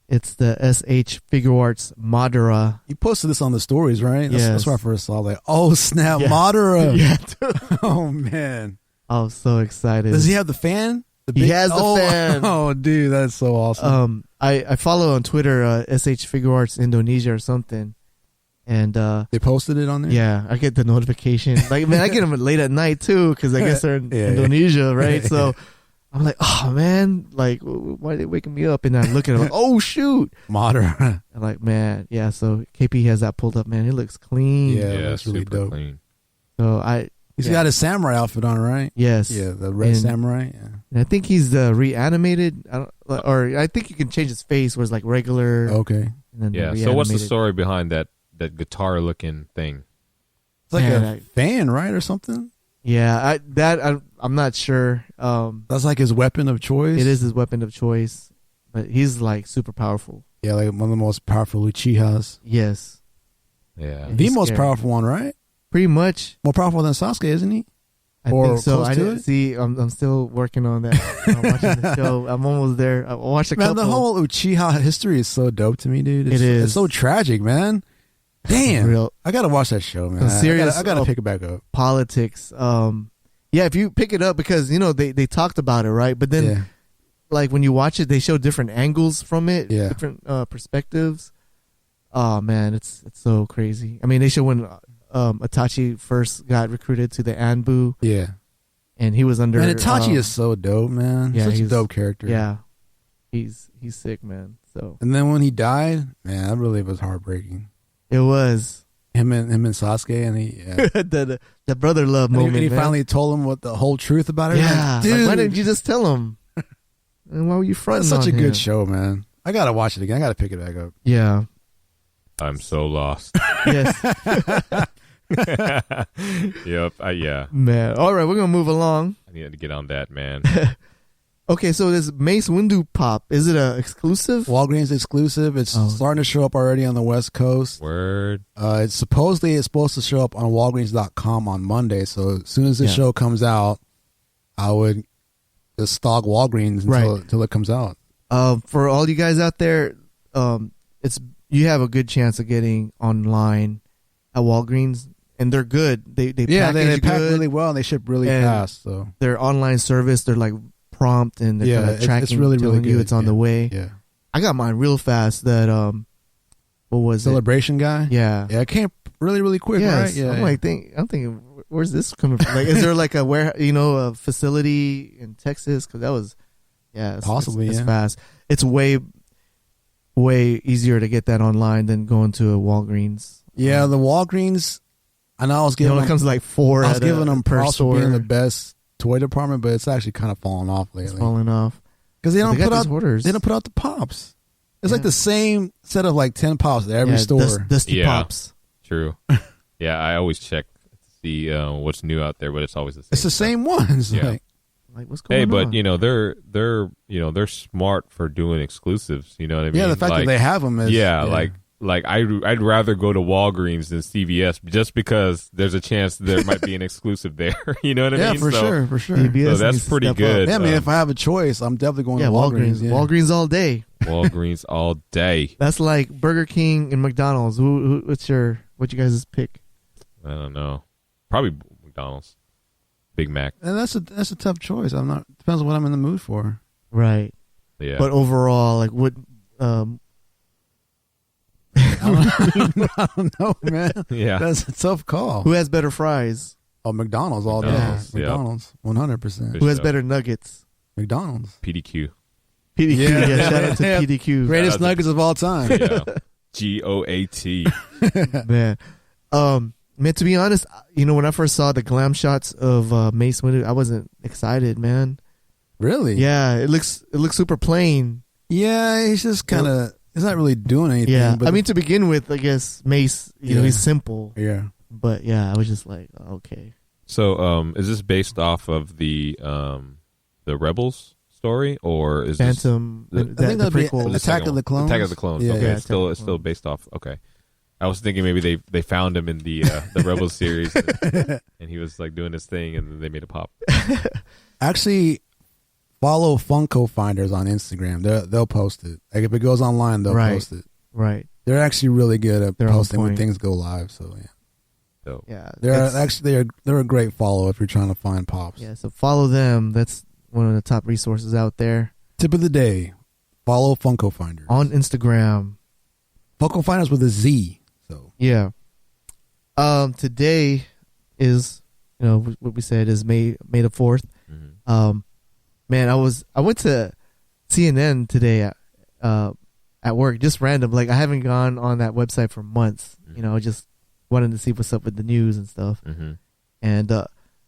It's the SH Figure Arts Madara. You posted this on the stories, right? That's, Yes. that's where I first saw. Like, oh snap, Yeah. Madara. Yeah, Oh man. I'm so excited. Does he have the fan? He has the fan. Oh, dude, that's so awesome. I follow on Twitter SH Figure Arts Indonesia or something, and They posted it on there. yeah, I get the notification. Like, man, I get them late at night too because I guess they're in Yeah, Indonesia, right? So I'm like, oh man, like why are they waking me up? And I look at it, like, oh shoot, Madara. I'm like, man, yeah. So KP has that pulled up, man. It looks clean. Yeah, that's really super dope. clean. So He's yeah. got his samurai outfit on, right? yes, Yeah, the red And- samurai. Yeah. And I think he's reanimated. Or I think you can change his face where it's like regular. Okay. And then Yeah. So what's the reanimated. story behind that guitar looking thing? It's like Man, a fan, right, or something. Yeah, I'm not sure. That's like his weapon of choice. It is his weapon of choice, but he's like super powerful. Yeah, like one of the most powerful Uchihas. Yes, Yeah. The He's most scary. powerful one, right? pretty much. More powerful than Sasuke, isn't he? I Or think so. close I to didn't it? see. I'm still working on that. I'm watching the show. I'm almost there. I watched a Man, couple. the whole Uchiha history is so dope to me, dude. It is. It's so tragic, man. Damn. Real I gotta watch that show, man. Some serious- I gotta pick it back up. politics. Yeah, if you pick it up because they talked about it, right? But then Yeah. like when you watch it, they show different angles from it, Yeah. different perspectives. Oh man, it's so crazy. I mean, they show when Itachi first got recruited to the Anbu, Yeah. and he was under. Man, Itachi is so dope, man. yeah, Such a he's- dope character. Yeah, he's sick, man. So And then when he died, man, that really was heartbreaking. it was Him and Sasuke, and he the brother love moment. and he man. finally told him what the whole truth about it. yeah, Like, dude, like, why didn't you just tell him? And why were you fronting? that's such a on good him? show, man. I gotta watch it again. I gotta pick it back up. Yeah. I'm so lost. Yes. Yep. Yeah. Man. All right, we're gonna move along. I need to get on that, man. Okay, so this Mace Windu pop, is it a exclusive? Walgreens exclusive. It's Oh. starting to show up already on the West Coast. Word. It's supposed to show up on Walgreens.com on Monday. So as soon as the Yeah. show comes out, I would just stalk Walgreens until it comes out. For all you guys out there, you have a good chance of getting online at Walgreens, and they're good. They They package pack good. really well and they ship really And fast. So Their online service, they're like prompt and they're Yeah, kinda it's tracking, really, telling really you good. it's on the Yeah. way. yeah, I got mine real fast. That what was Celebration guy. it? Yeah. Yeah, it came really quick, Yes. right? Yeah, I'm like, I'm thinking, where's this coming from? Like, is there like a facility in Texas? Because that was, it's, Possibly, it's yeah. fast. It's way easier to get that online than going to a Walgreens. yeah. The Walgreens. I know I was It giving only them, comes like 4. I was giving them per props store. for being the best toy department, but it's actually kind of fallen off It's lately falling off. because they don't got put out these orders. They don't put out the pops. It's like Yeah. the same set of like 10 pops at every store. Dusty Yeah. Pops. True. Yeah, I always check to see what's new out there, but it's always the same. It's the same ones. Yeah. Like, Like, what's going Hey, on? but they're smart for doing exclusives. You know what I mean? yeah, the fact Like, that they have them is like like I'd rather go to Walgreens than CVS just because there's a chance there might be an exclusive there. You know what I mean? For sure. CVS So needs that's to pretty step good. Yeah, I mean, if I have a choice, I'm definitely going to Walgreens. Walgreens. Yeah. Walgreens all day. Walgreens all day. That's like Burger King and McDonald's. What you guys' pick? I don't know. Probably McDonald's. Big Mac. And that's a tough choice. Depends on what I'm in the mood for. Right. Yeah. But overall, like what? I don't know, man. Yeah. That's a tough call. Who has better fries? Oh, McDonald's all day. McDonald's, yep. McDonald's, 100%. Who has so. better nuggets? McDonald's. PDQ. PDQ. Yeah. Yeah, shout out to Yeah. PDQ. Greatest nuggets of all time. Yeah. GOAT. Man. Man, to be honest, when I first saw the glam shots of Mace Windu, I wasn't excited, man. Really? Yeah, it looks super plain. Yeah, he's just kind of. He's not really doing anything. Yeah, but I mean, to begin with, I guess Mace, he's simple. Yeah. But yeah, I was just like, okay. So, is this based off of the Rebels story, or is Phantom? I think that'd be prequel. Attack of the Clones. Attack of the Clones. Yeah, Okay, yeah, it's still based off. Okay, I was thinking maybe they found him in the Rebels series, and he was like doing his thing, and then they made a pop. Actually, follow Funko Finders on Instagram. They'll post it. Like if it goes online, they'll post it. Right. They're actually really good at They're on posting when point. things go live. So yeah, So Yeah. they're a great follow if you're trying to find pops. Yeah. So follow them. That's one of the top resources out there Tip of the day: follow Funko Finders on Instagram. Funko Finders with a Z. So Yeah. Today is what we said is May the 4th. mhm. Man, I went to CNN today at work, just random. Like I haven't gone on that website for months. Just wanted to see what's up with the news and stuff. Mhm. And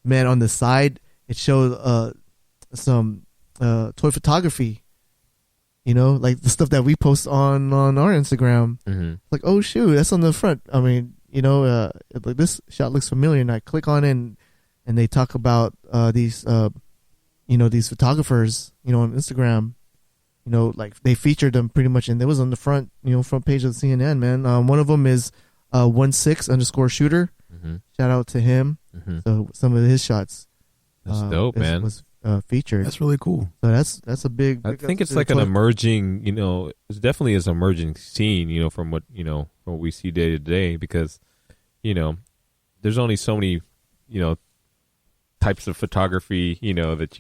man, on the side it showed some toy photography. Like the stuff that we post on our Instagram. Mhm. Like, oh shoot, that's on the front. I mean, like this shot looks familiar, and I click on it, and they talk about these these photographers, on Instagram. Like they featured them pretty much, and it was on the front page of CNN, man. One of them is 16_shooter. Mhm. Shout out to him. Mhm. So some of his shots That's dope, man. was featured. that's really cool. So that's a big. I think it's like an emerging, it's definitely is an emerging scene, from what we see day to day, because, there's only so many, types of photography, that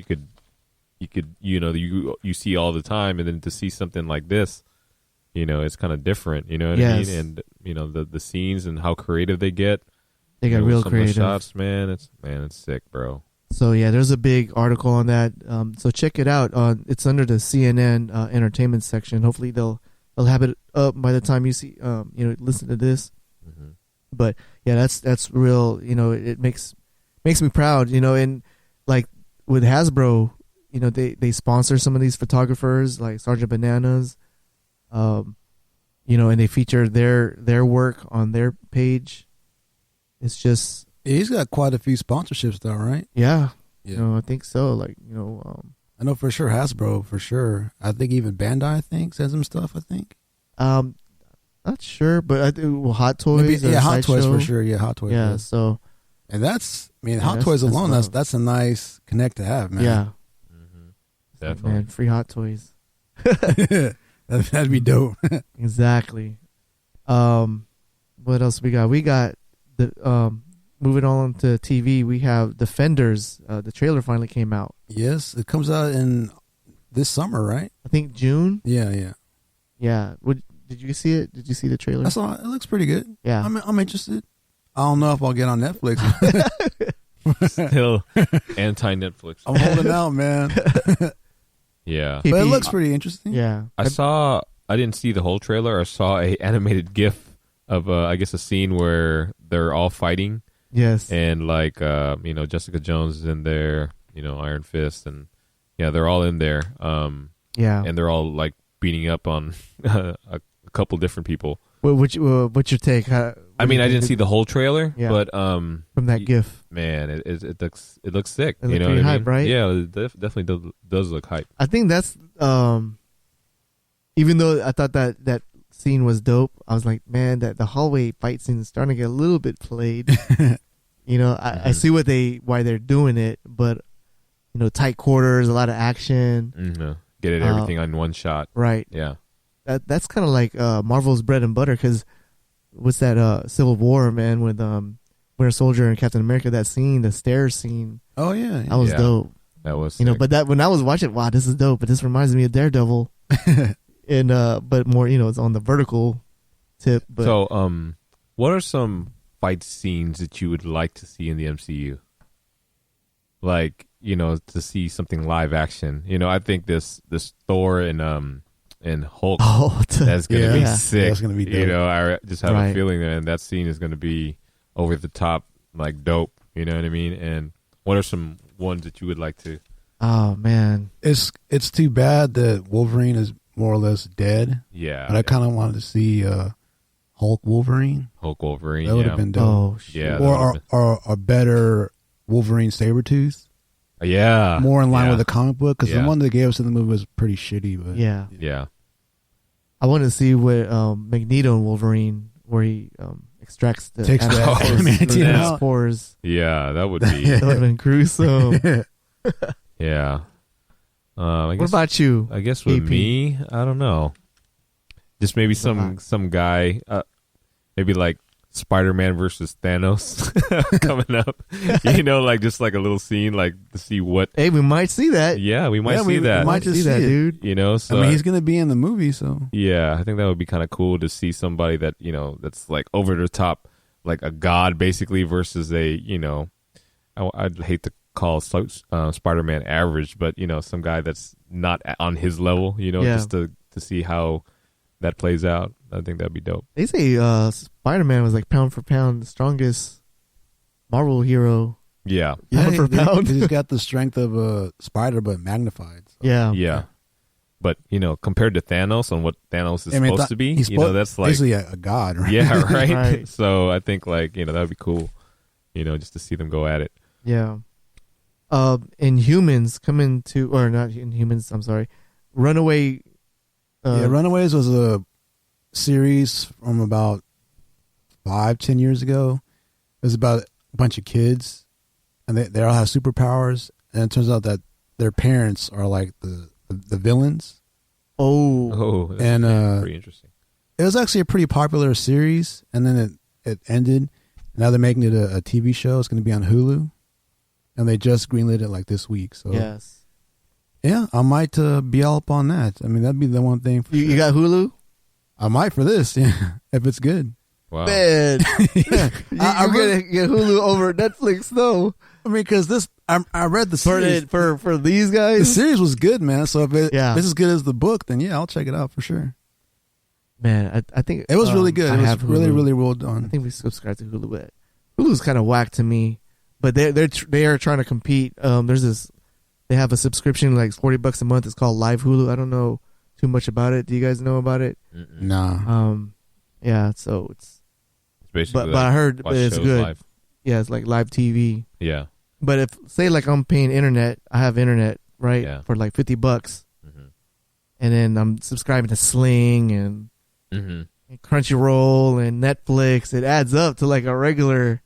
you see all the time, and then to see something like this, it's kind of different, you know what Yes. I mean? And the scenes and how creative they get. They got real some of the creative shots, man. It's sick, bro. So yeah, there's a big article on that. So check it out. It's under the CNN entertainment section. Hopefully they'll have it up by the time you see listen to this. Mhm. But yeah, that's real. It makes me proud. And like with Hasbro, they sponsor some of these photographers like Sergeant Bananas. And they feature their work on their page. It's just. He's got quite a few sponsorships though, right? Yeah. Yeah. I think so. Like, I know for sure Hasbro, for sure. I think even Bandai, sends him stuff, I think. not sure, but I think Hot Toys. Maybe, Hot Toys Sideshow. for sure. Yeah, Hot Toys. Yeah, Yeah. so And that's, I mean, Yeah, Hot that's- Toys that's alone, love. that's a nice connect to have, man. yeah, Mhm. So, Definitely. man, free Hot Toys. That'd be dope. Exactly. What else we got? We got the moving on to TV. We have Defenders. The trailer finally came out. Yes, it comes out in this summer, right? I think June. Yeah, yeah. Yeah. Did you see it? Did you see the trailer? I saw it. It looks pretty good. Yeah. I'm interested. I don't know if I'll get on Netflix. Still anti-Netflix. I'm holding out, man. Yeah. But it PP looks pretty interesting. Yeah. I didn't see the whole trailer. I saw a animated GIF of I guess a scene where they're all fighting, Yes. and like Jessica Jones is in there, Iron Fist, and yeah, they're all in there. Yeah. And they're all like beating up on a couple different people. What's your take? I mean, I didn't see the whole trailer, Yeah. but from that GIF. man, it looks sick. It you looked know pretty what I hype, mean? right? Yeah, it definitely does look hype. I think that's even though I thought that scene was dope. I was like, man, that the hallway fight scene is starting to get a little bit played. You know, I see why they're doing it, but you know, tight quarters, a lot of action. Mm-hmm. Get it everything on one shot. Right. Yeah. That's kind of like Marvel's bread and butter. Because what's that Civil War, man, with Winter Soldier and Captain America? That scene, the stairs scene. Oh yeah, that was dope. That was sick. You know, but that when I was watching, wow, this is dope. But this reminds me of Daredevil. And but more, you know, it's on the vertical tip. But so, what are some fight scenes that you would like to see in the MCU? Like, you know, to see something live action. You know, I think this Thor and Hulk that's gonna be sick. That's gonna be dope. You know, I just have a feeling that scene is gonna be over the top, like dope. You know what I mean? And what are some ones that you would like to? Oh man, it's too bad that Wolverine is more or less dead. Yeah, but I kind of wanted to see Hulk Wolverine. That would have been dope. Oh shit. Yeah, or a better Wolverine Sabretooth. Yeah, more in line with the comic book, because the one they gave us in the movie was pretty shitty. But yeah. I want to see what Magneto and Wolverine, where he extracts the spores. Yeah, that would be that would have been gruesome. Yeah. What about you? I guess with me, I don't know. Just maybe some guy, maybe like Spider-Man versus Thanos coming up. You know, like just like a little scene, like to see what. Hey, we might see that. Yeah, we might see that. We might just see that, dude. You know, so I mean, he's gonna be in the movie, so yeah, I think that would be kind of cool to see somebody that, you know, that's like over the top, like a god basically, versus a, you know, I'd hate to call Spider-Man average, but you know, some guy that's not on his level, you know, just to see how that plays out. I think that'd be dope. They say Spider-Man was like pound for pound the strongest Marvel hero. Yeah, pound for pound. He's got the strength of a spider, but magnified. So. Yeah. But you know, compared to Thanos and what Thanos is supposed to be, you know, that's like basically a god, right? Yeah, right. So I think, like, you know, that would be cool. You know, just to see them go at it. Yeah. Inhumans coming to, or not Inhumans, I'm sorry, Runaway. Runaways was a series from about 5-10 years ago. It was about a bunch of kids, and they all have superpowers, and it turns out that their parents are like the villains. Oh, and pretty interesting. It was actually a pretty popular series, and then it ended. Now they're making it a TV show. It's going to be on Hulu, and they just greenlit it like this week. So yes. Yeah, I might be all up on that. I mean, that'd be the one thing. You got Hulu? I might for this, yeah, if it's good. Wow. Man, I'm gonna get Hulu over Netflix though. I mean, because I read the series for these guys. The series was good, man. So if it's as good as the book, then yeah, I'll check it out for sure. Man, I think it was really good. It was really, really well done. I think we subscribe to Hulu, but Hulu's kind of whack to me. But they are trying to compete. There's this. They have a subscription like $40 a month. It's called Live Hulu. I don't know too much about it. Do you guys know about it? Nah. Yeah. So it's basically. But I heard it's good. Live. Yeah, it's like live TV. Yeah. But if say like I'm paying internet, I have internet for like $50, and then I'm subscribing to Sling and Crunchyroll and Netflix. It adds up to like a regular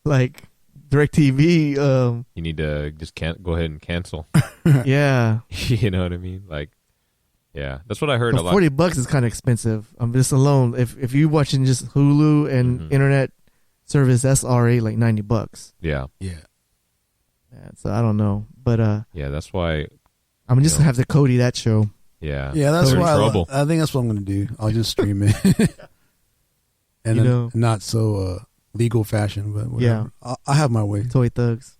like DirecTV. You need to just go ahead and cancel. Yeah. You know what I mean? Like, yeah, that's what I heard a lot. $40 is kind of expensive. Just alone. If you watching just Hulu and internet service, that's already like $90. Yeah. So I don't know, but yeah, that's why I'm just gonna have to Cody that show. Yeah. That's why I think that's what I'm gonna do. I'll just stream it, and not so legal fashion, but whatever. I have my way. Toy Thugs.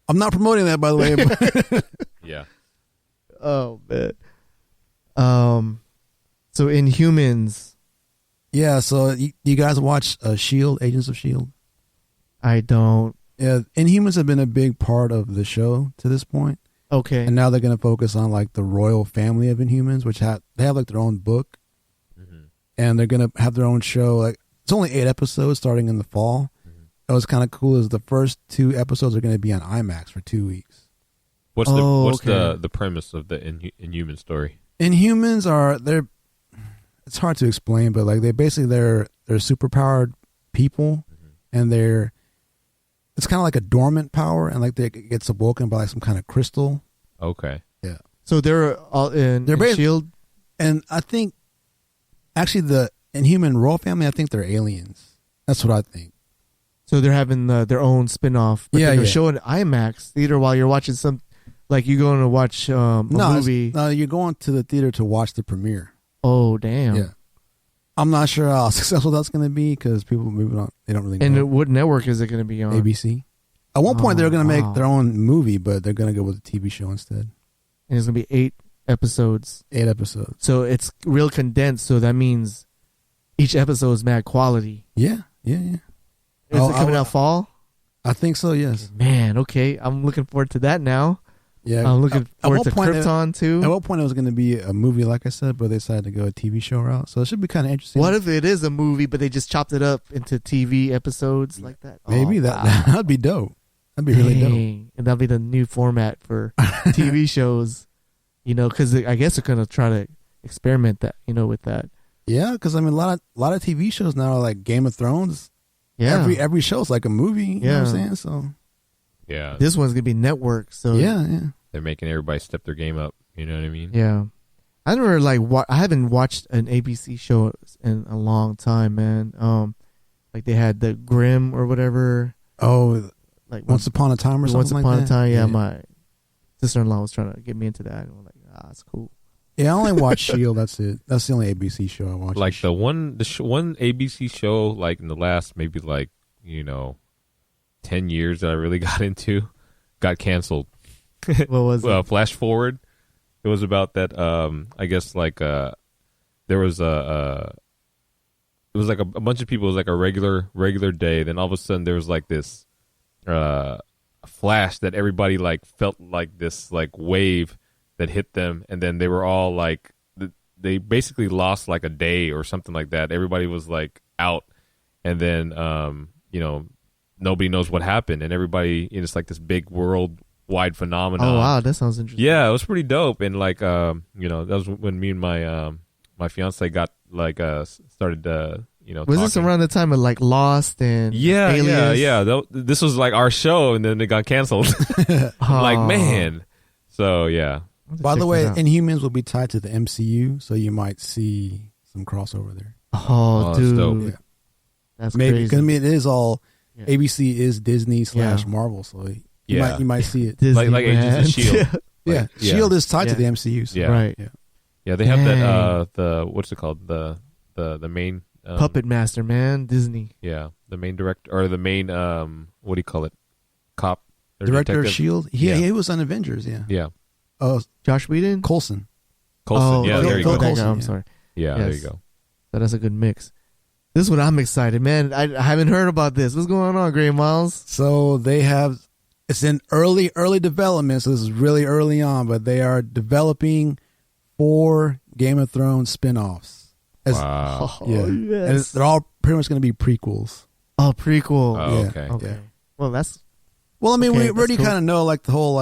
I'm not promoting that, by the way. But yeah. Oh man. So Inhumans. Yeah. So you guys watch Shield, Agents of Shield? I don't. Yeah, Inhumans have been a big part of the show to this point. Okay. And now they're going to focus on like the royal family of Inhumans, which they have like their own book, and they're going to have their own show. Like it's only 8 episodes starting in the fall. It was kind of cool. Is the first 2 episodes are going to be on IMAX for 2 weeks. What's the premise of the Inhuman story? Inhumans it's hard to explain, but like they're superpowered people, and it's kind of like a dormant power, and like it gets awoken by like some kind of crystal. Okay. Yeah. So they're all in Shield, and I think actually the Inhuman Royal Family, I think they're aliens. That's what I think. So they're having their own spin-off. But they're showing IMAX theater while you're watching some, like you're going to watch a movie. No, you're going to the theater to watch the premiere. Oh, damn. Yeah. I'm not sure how successful that's going to be because people maybe they don't really know. And what network is it going to be on? ABC. At one point, they were going to make their own movie, but they're going to go with a TV show instead. And it's going to be 8 episodes. 8 episodes. So it's real condensed, so that means each episode is mad quality. Yeah. Is it coming out fall? I think so, yes. Man, okay. I'm looking forward to that now. Yeah. I'm looking forward to Krypton, too. At one point, it was going to be a movie, like I said, but they decided to go a TV show route. So it should be kind of interesting. What if it is a movie, but they just chopped it up into TV episodes like that? Maybe that'd be dope. That'd be really dope. And that'll be the new format for TV shows, because I guess they're going to try to experiment that, with that. Yeah, because I mean, a lot of TV shows now are like Game of Thrones. Yeah. Every show's like a movie. You know what I'm saying? So yeah, this one's gonna be network. So yeah, they're making everybody step their game up. You know what I mean? Yeah, I never I haven't watched an ABC show in a long time, man. Like they had the Grimm or whatever. Oh, like Once Upon a Time or something. Once Upon like a Time. that? Yeah, my sister-in-law was trying to get me into that, and I'm like, it's cool. Yeah, I only watch Shield. That's it. That's the only ABC show I watch. Like one ABC show, like in the last maybe 10 years that I really got into, got canceled. What was it? Flash forward. It was about that. I guess there was it was like a bunch of people. It was like a regular day. Then all of a sudden there was like this flash that everybody like felt like this like wave that hit them, and then they were all like, they basically lost like a day or something like that. Everybody was like out, and then nobody knows what happened, and everybody, it's like this big worldwide phenomenon. Oh wow, that sounds interesting. Yeah, it was pretty dope, and like that was when me and my fiance got started was talking. This around the time of like Lost and Alias? Yeah. This was like our show, and then it got canceled. Like, man. So yeah. By the way, Inhumans will be tied to the MCU, so you might see some crossover there. Oh, dude. That's dope. Yeah. That's maybe crazy. because I mean it is all ABC is Disney / Marvel, so you might see it. Disney, like Agents of Shield. Yeah, Shield is tied to the MCU. So. Yeah, right. Yeah, they have that. The what's it called? The main Puppet Master, man. Disney. Yeah, the main director or the main what do you call it? Cop director detective? of Shield. He was on Avengers. Yeah. Yeah. Oh, Josh Whedon. Coulson. Yeah, there you go. Coulson, I'm sorry. Yeah, there you go. So that's a good mix. This is what I'm excited, man. I haven't heard about this. What's going on, Gray Miles? So it's in early development, so this is really early on, but they are developing 4 Game of Thrones spin-offs. Wow. Yeah. Yes. And they're all pretty much going to be prequels. Oh, prequel. Oh, Yeah. okay. Yeah. Well, Well, I mean, Okay, we already cool. kind of know like the whole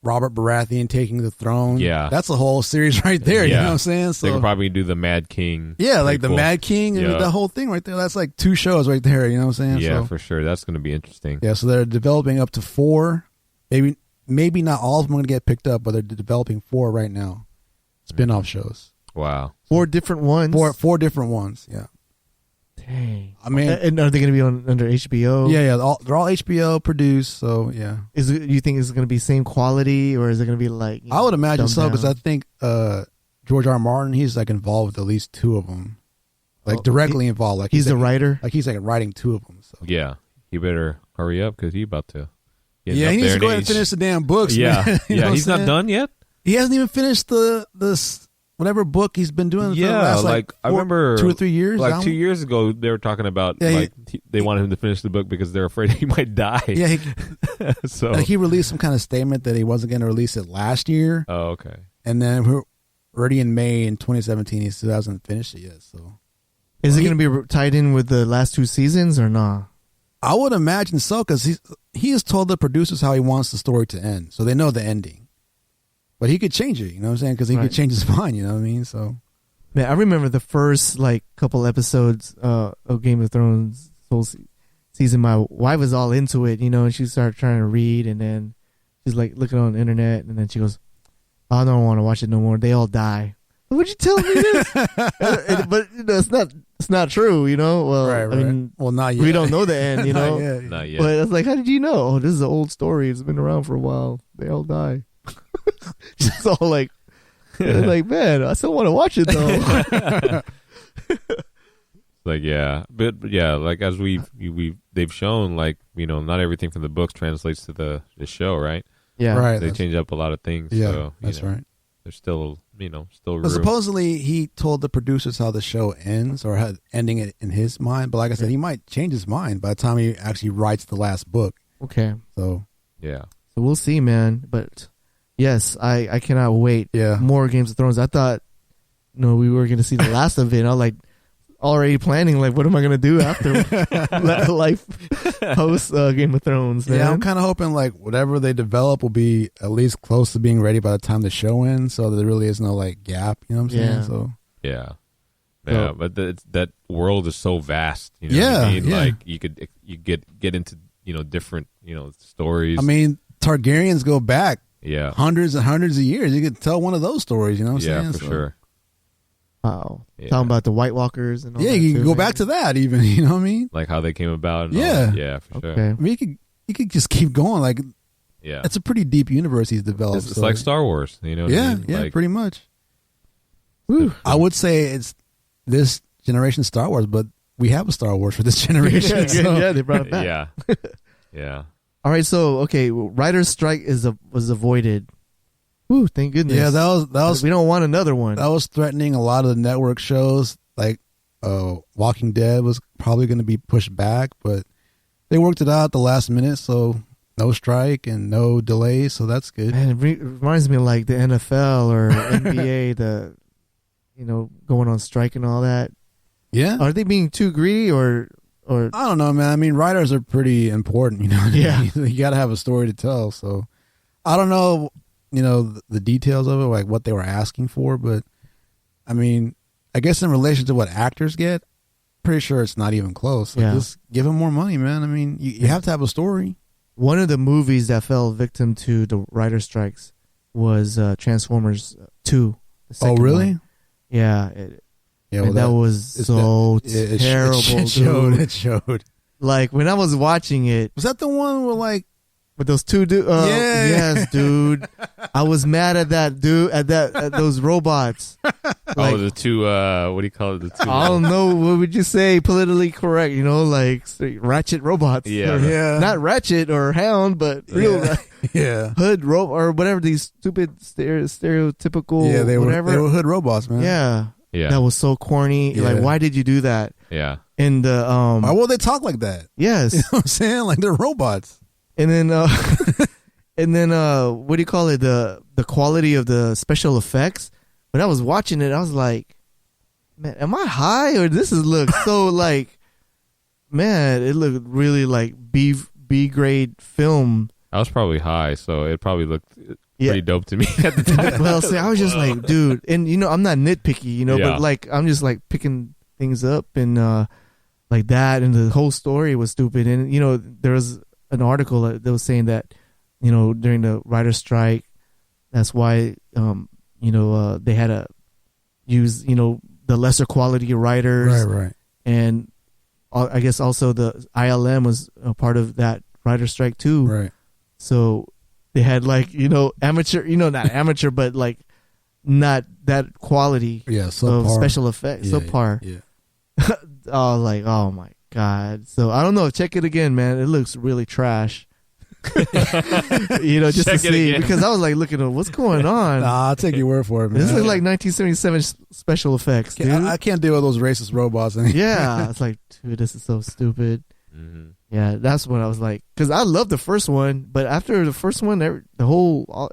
Robert Baratheon taking the throne. Yeah. That's a whole series right there. You Yeah. know what I'm saying? They could probably do the Mad King. Yeah, like the prequel. Mad King and the whole thing right there. That's like 2 shows right there. You know what I'm saying? Yeah, So, for sure. That's going to be interesting. yeah, so they're developing up to 4. Maybe not all of them are going to get picked up, but they're developing 4 right now. Spin-off shows. Wow. 4 different ones. 4 different ones. Yeah. Dang. I mean, And are they going to be under HBO? yeah. They're all HBO produced. So yeah, You think it's going to be same quality, or is it going to be like? I would imagine so because I dumbed think George R. R. Martin, he's like involved with at least 2 of them, like directly involved. Like he's the writer. Like he's like writing 2 of them. So Yeah. You better hurry up because he's about to. yeah, he needs to go ahead and finish the damn books. Yeah. man. You know Yeah. what He's I'm not saying? done yet. He hasn't even finished the whatever book he's been doing. For the Yeah. last, Like, I 4 remember 2 or 3 years. Like 2 years ago, they were talking about they wanted him to finish the book because they're afraid he might die. Yeah, So. like he released some kind of statement that he wasn't going to release it last year, Oh, okay. and then we're already in May in 2017. He still hasn't finished it yet. So Is it going to be tied in with the last 2 seasons or not? I would imagine so because he has told the producers how he wants the story to end, so they know the ending. But he could change it, you know what I'm saying? Because he could change his mind, you know what I mean? So Man, I remember the first like couple episodes of Game of Thrones whole season. My wife was all into it, and she started trying to read, and then she's like looking on the internet, and then she goes, "I don't want to watch it no more. They all die." Would you tell me this? But it's not true, Well, right. I mean, well, not yet. we don't know the end, Not yet. But it's like, how did you know? Oh, this is an old story. It's been around for a while. They all die. Just all like, man, I still want to watch it though. Like, but yeah, like as they've shown, like, not everything from the books translates to the show, right? Yeah, right. They change up a lot of things. Yeah, so, that's right. There's still room. But supposedly he told the producers how the show ends or had ending it in his mind. But like I said, he might change his mind by the time he actually writes the last book. Okay. So yeah. So we'll see, man. But yes, I cannot wait. Yeah. More Games of Thrones. I thought, we were going to see the last of it. I was like already planning, like, what am I going to do after life post Game of Thrones, man? Yeah, I'm kind of hoping like whatever they develop will be at least close to being ready by the time the show ends, so that there really is no like gap. You know what I'm saying? Yeah. So Yeah. So- But that world is so vast. You know Yeah, what I mean? yeah. Like you get into different stories. I mean, Targaryens go back yeah, hundreds and hundreds of years. You could tell one of those stories. You know what I'm yeah, saying? for So- sure. Wow. Yeah. Talking about the White Walkers and all Yeah, that you too, can go man. back to that even. You know what I mean? Like how they came about. And Yeah. all that. Yeah, for sure. Okay. I mean, you could just keep going. Like Yeah, it's a pretty deep universe he's developed. it's so- like Star Wars. You know? What I Yeah, mean? yeah, Like, pretty much. Whew. I would say it's this generation Star Wars, but we have a Star Wars for this generation. yeah, so- yeah, they brought it back. Yeah, yeah. All right, so writer's strike was avoided. Woo, thank goodness. Yeah, that was We don't want another one. that was threatening a lot of the network shows. Like Walking Dead was probably going to be pushed back, but they worked it out at the last minute, so no strike and no delays, so that's good. Man, it reminds me of like the NFL or NBA, going on strike and all that. Yeah, Are they being too greedy or? I don't know, man. I mean, writers are pretty important, you know. What I Yeah. mean? You got to have a story to tell. So I don't know, the details of it, like what they were asking for, but I mean, I guess in relation to what actors get, pretty sure it's not even close. Like, Yeah. just give them more money, man. I mean, you have to have a story. One of the movies that fell victim to the writer strikes was Transformers 2. the Oh, second really? one. Yeah. Yeah, And that was it's so it terrible, showed. dude. It showed. Like, when I was watching it, Was that the one where like? with those two dudes, Yeah. yes, dude. I was mad at that dude, at those robots. Like, the two. What do you call it? The two. I don't know. What would you say? Politically correct, like ratchet robots. Yeah. Yeah. Not ratchet or hound, but real Yeah, hood or whatever these stupid stereotypical. yeah, they whatever. were hood robots, man. Yeah, Yeah. that was so corny. Yeah. Like, why did you do that? Yeah. And the Why will they talk like that? yes, You know what I'm saying? Like they're robots. and then what do you call it? The quality of the special effects. When I was watching it, I was like, man, am I high or this look so like, man, it looked really like B grade film. I was probably high, so it probably looked Yeah. pretty dope to me at the time. Well, see, I was just like, dude, and I'm not nitpicky, Yeah. but like I'm just like picking things up and like that, and the whole story was stupid. And there was an article that was saying that during the writer's strike, that's why they had to use the lesser quality writers, Right. and I guess also the ILM was a part of that writer's strike too. Right. So they had like amateur, not amateur, but like not that quality Yeah. of Subpar. special effects, Yeah, subpar. Yeah. Oh my god! So I don't know. Check it again, man. It looks really trash. Just Check to it see, again. because I was like looking at what's going on. Nah, I'll take your word for it, man. This is like 1977 special effects, dude. I can't deal with those racist robots. Anymore. Yeah, it's like, dude, this is so stupid. Mhm. Yeah, that's what I was like, because I loved the first one, but after the first one,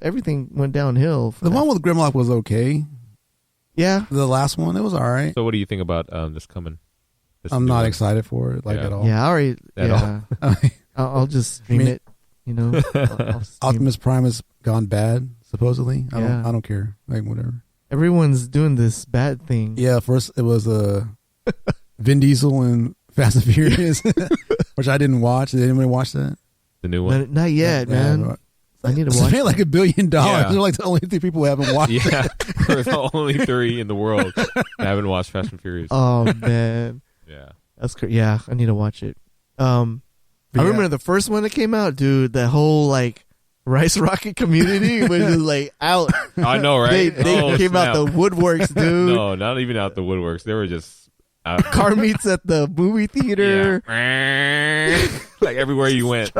everything went downhill. The one with Grimlock was okay. Yeah, The last one, it was all right. So, what do you think about this coming? I'm not excited for it, like Yeah. at all. yeah, I already. At Yeah, I'll just stream I mean- it. I'll stream Optimus Prime has gone bad, supposedly. Yeah. I don't care. Like whatever. everyone's doing this bad thing. Yeah, first it was Vin Diesel and Fast and Furious, which I didn't watch. Did anybody watch that? The new one? Not yet, man. I need to watch. It's made like $1 billion. Yeah. They're like the only 3 people who haven't watched. Yeah, we're the only 3 in the world that haven't watched Fast and Furious. Oh man, Yeah. that's crazy. Yeah, I need to watch it. I remember the first one that came out, dude. That whole like Rice Rocket community was just like out. I know, right? They came out the woodworks, dude. No, not even out the woodworks. They were just out. Car meets at the movie theater. Yeah. Like everywhere you went.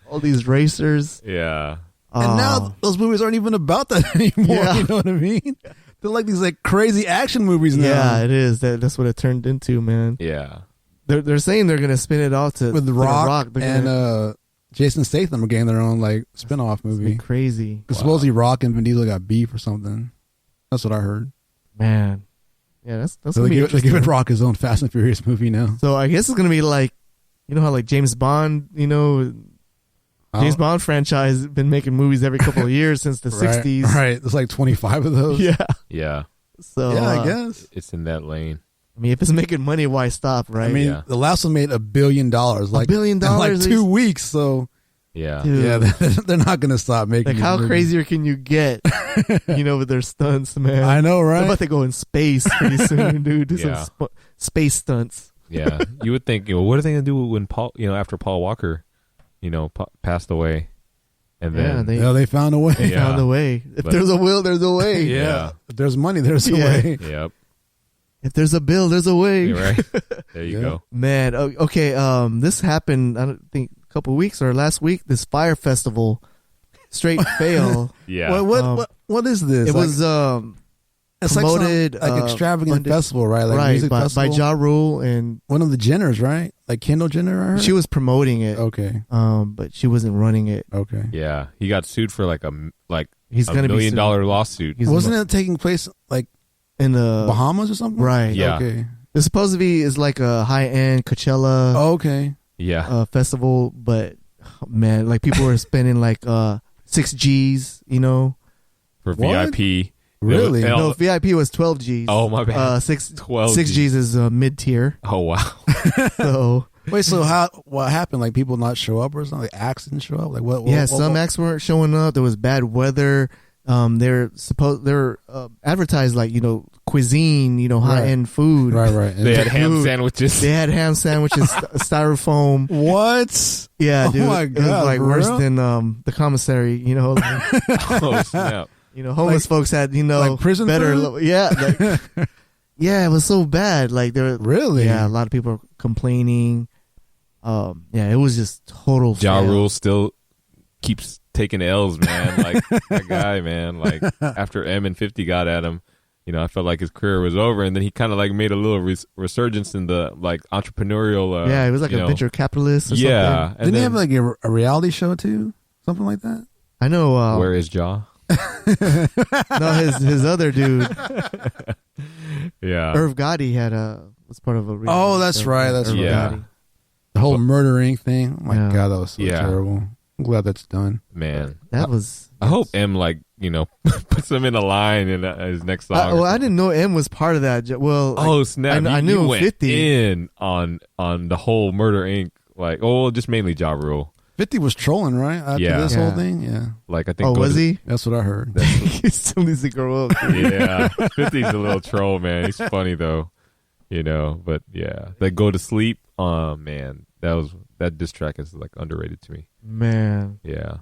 All these racers. Yeah. And now those movies aren't even about that anymore. Yeah. You know what I mean? They're like these like crazy action movies now. Yeah, it is. That's what it turned into, man. Yeah. They're saying they're gonna spin it off to With The to Rock, They're and gonna, Jason Statham are getting their own like spin-off it's been movie. crazy, Because supposedly Rock and Vin Diesel got beef or something. That's what I heard. man. Yeah, that's So gonna be they're giving interesting. Rock his own Fast and Furious movie now. So I guess it's gonna be like, you know how like James Bond, James Bond franchise been making movies every couple of years since the Right, 60s. Right. There's like 25 of those. Yeah. Yeah. So Yeah, I guess. It's in that lane. I mean, if it's making money, why stop, right? I mean, Yeah. the last one made $1 billion. Like, $1 billion in like is- 2 weeks. So, Yeah. Dude. yeah, they're not going to stop making like these how movies. crazier can you get, with their stunts, man? I know, They're right? about to go in space pretty soon, dude. Do Yeah. some space stunts. Yeah. You would think, what are they going to do when Paul, after Paul Walker, passed away? And then, They found a way. They Yeah. found a way. If But- there's a will, there's a way. Yeah. If there's money, there's a Yeah. way. Yep. If there's a bill, there's a way. You're right. There you Yeah. go. Man, okay. This happened. I don't think a couple of weeks or last week. This fire festival, straight fail. Yeah. What is this? It was it's promoted, like some, extravagant funded- festival, right? Like right music by festival. Ja Rule, and One of the Jenners, right? Like Kendall Jenner. I heard? she was promoting it. Okay. But she wasn't running it. Okay. Yeah. He got sued for like He's a gonna $1 million be sued. lawsuit. He's Wasn't it taking place like in the Bahamas or something? right? Yeah. Okay. It's supposed to be is like a high end Coachella Oh, okay. Yeah. festival, but man, like people were spending like 6 G's, For What? VIP. Really? And all No, VIP was 12 G's. Oh, my bad. 6 G's. G's is mid tier. Oh, wow. So Wait, so what happened? Like people not show up or something? Like acts didn't show up? Like what? yeah, some acts weren't showing up. There was bad weather. They're advertised like cuisine, high end food. Right. And They had ham Dude. sandwiches. They had ham sandwiches, styrofoam. what? Yeah, Oh dude. my It was God, like for worse real? than the commissary. Oh, snap. Homeless folks had like prison better. food? Yeah, yeah, it was so bad. Like there, Really? yeah, a lot of people were complaining. Yeah, it was just total. Ja fail. Rule still keeps taking L's, man. Like, that guy, man. Like, after M and 50 got at him, I felt like his career was over. And then he kind of like made a little resurgence in the like entrepreneurial. Yeah, he was like a venture capitalist. Or Yeah. something. And Didn't he then, have like a reality show too? Something like that? I know. where is Ja? No, his other dude, Yeah. Irv Gotti, was part of a. reality Oh, that's show. right, that's Irv right. Yeah. Gotti. The whole Murder Inc. thing. Oh my Yeah. God, that was so Yeah. terrible. I'm glad that's done. Man. That was. I hope M, like, puts him in a line in his next song. I didn't know M was part of that. Well, Oh, snap. I knew you him went 50. in on the whole Murder Inc. Like, just mainly Ja Rule. 50 was trolling, right? After Yeah. this Yeah. whole thing? Yeah. Like, I think. Oh, was he? That's what I heard. He still needs to grow up. Yeah. 50's a little troll, man. He's funny, though. But yeah. Like, Go to Sleep. Oh, man. That diss track is, like, underrated to me. Man. Yeah.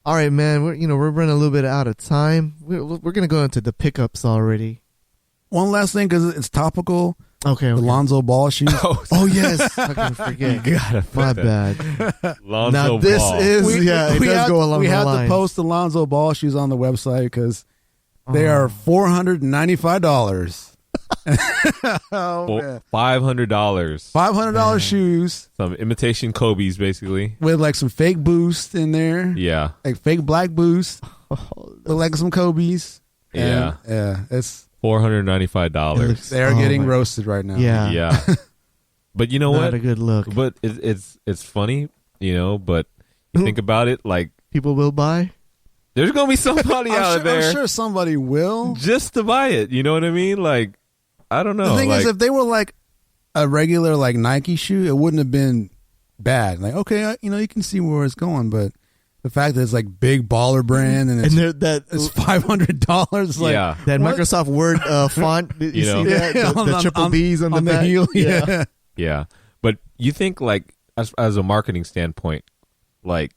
All right, man. We're running a little bit out of time. We're gonna go into the pickups already. One last thing, because it's topical. Okay. The Lonzo Ball shoes. Oh yes, I can forget. gotta My bad. Lonzo Now this Ball. is it does have, go along we the have lines. to post the Lonzo Ball shoes on the website because they are $495. Oh, man. $500. $500 shoes Some imitation Kobe's, basically. with like some fake boost in there, Yeah. like fake black boost, look like some Kobe's. Yeah. Yeah. It's $495. they're getting roasted right now. Yeah. Yeah. But you know Not what? a good look. But it's funny, but you think about it, like, People will buy. There's gonna be somebody out there. I'm sure somebody will just to buy it. You know what I mean? Like, I don't know. The thing like, is, if they were like a regular like Nike shoe, it wouldn't have been bad. Like, okay, you can see where it's going, but the fact that it's like big baller brand and it's $500, like that what? Microsoft Word font. You see that the triple B's on the heel. Yeah. But you think like as a marketing standpoint, like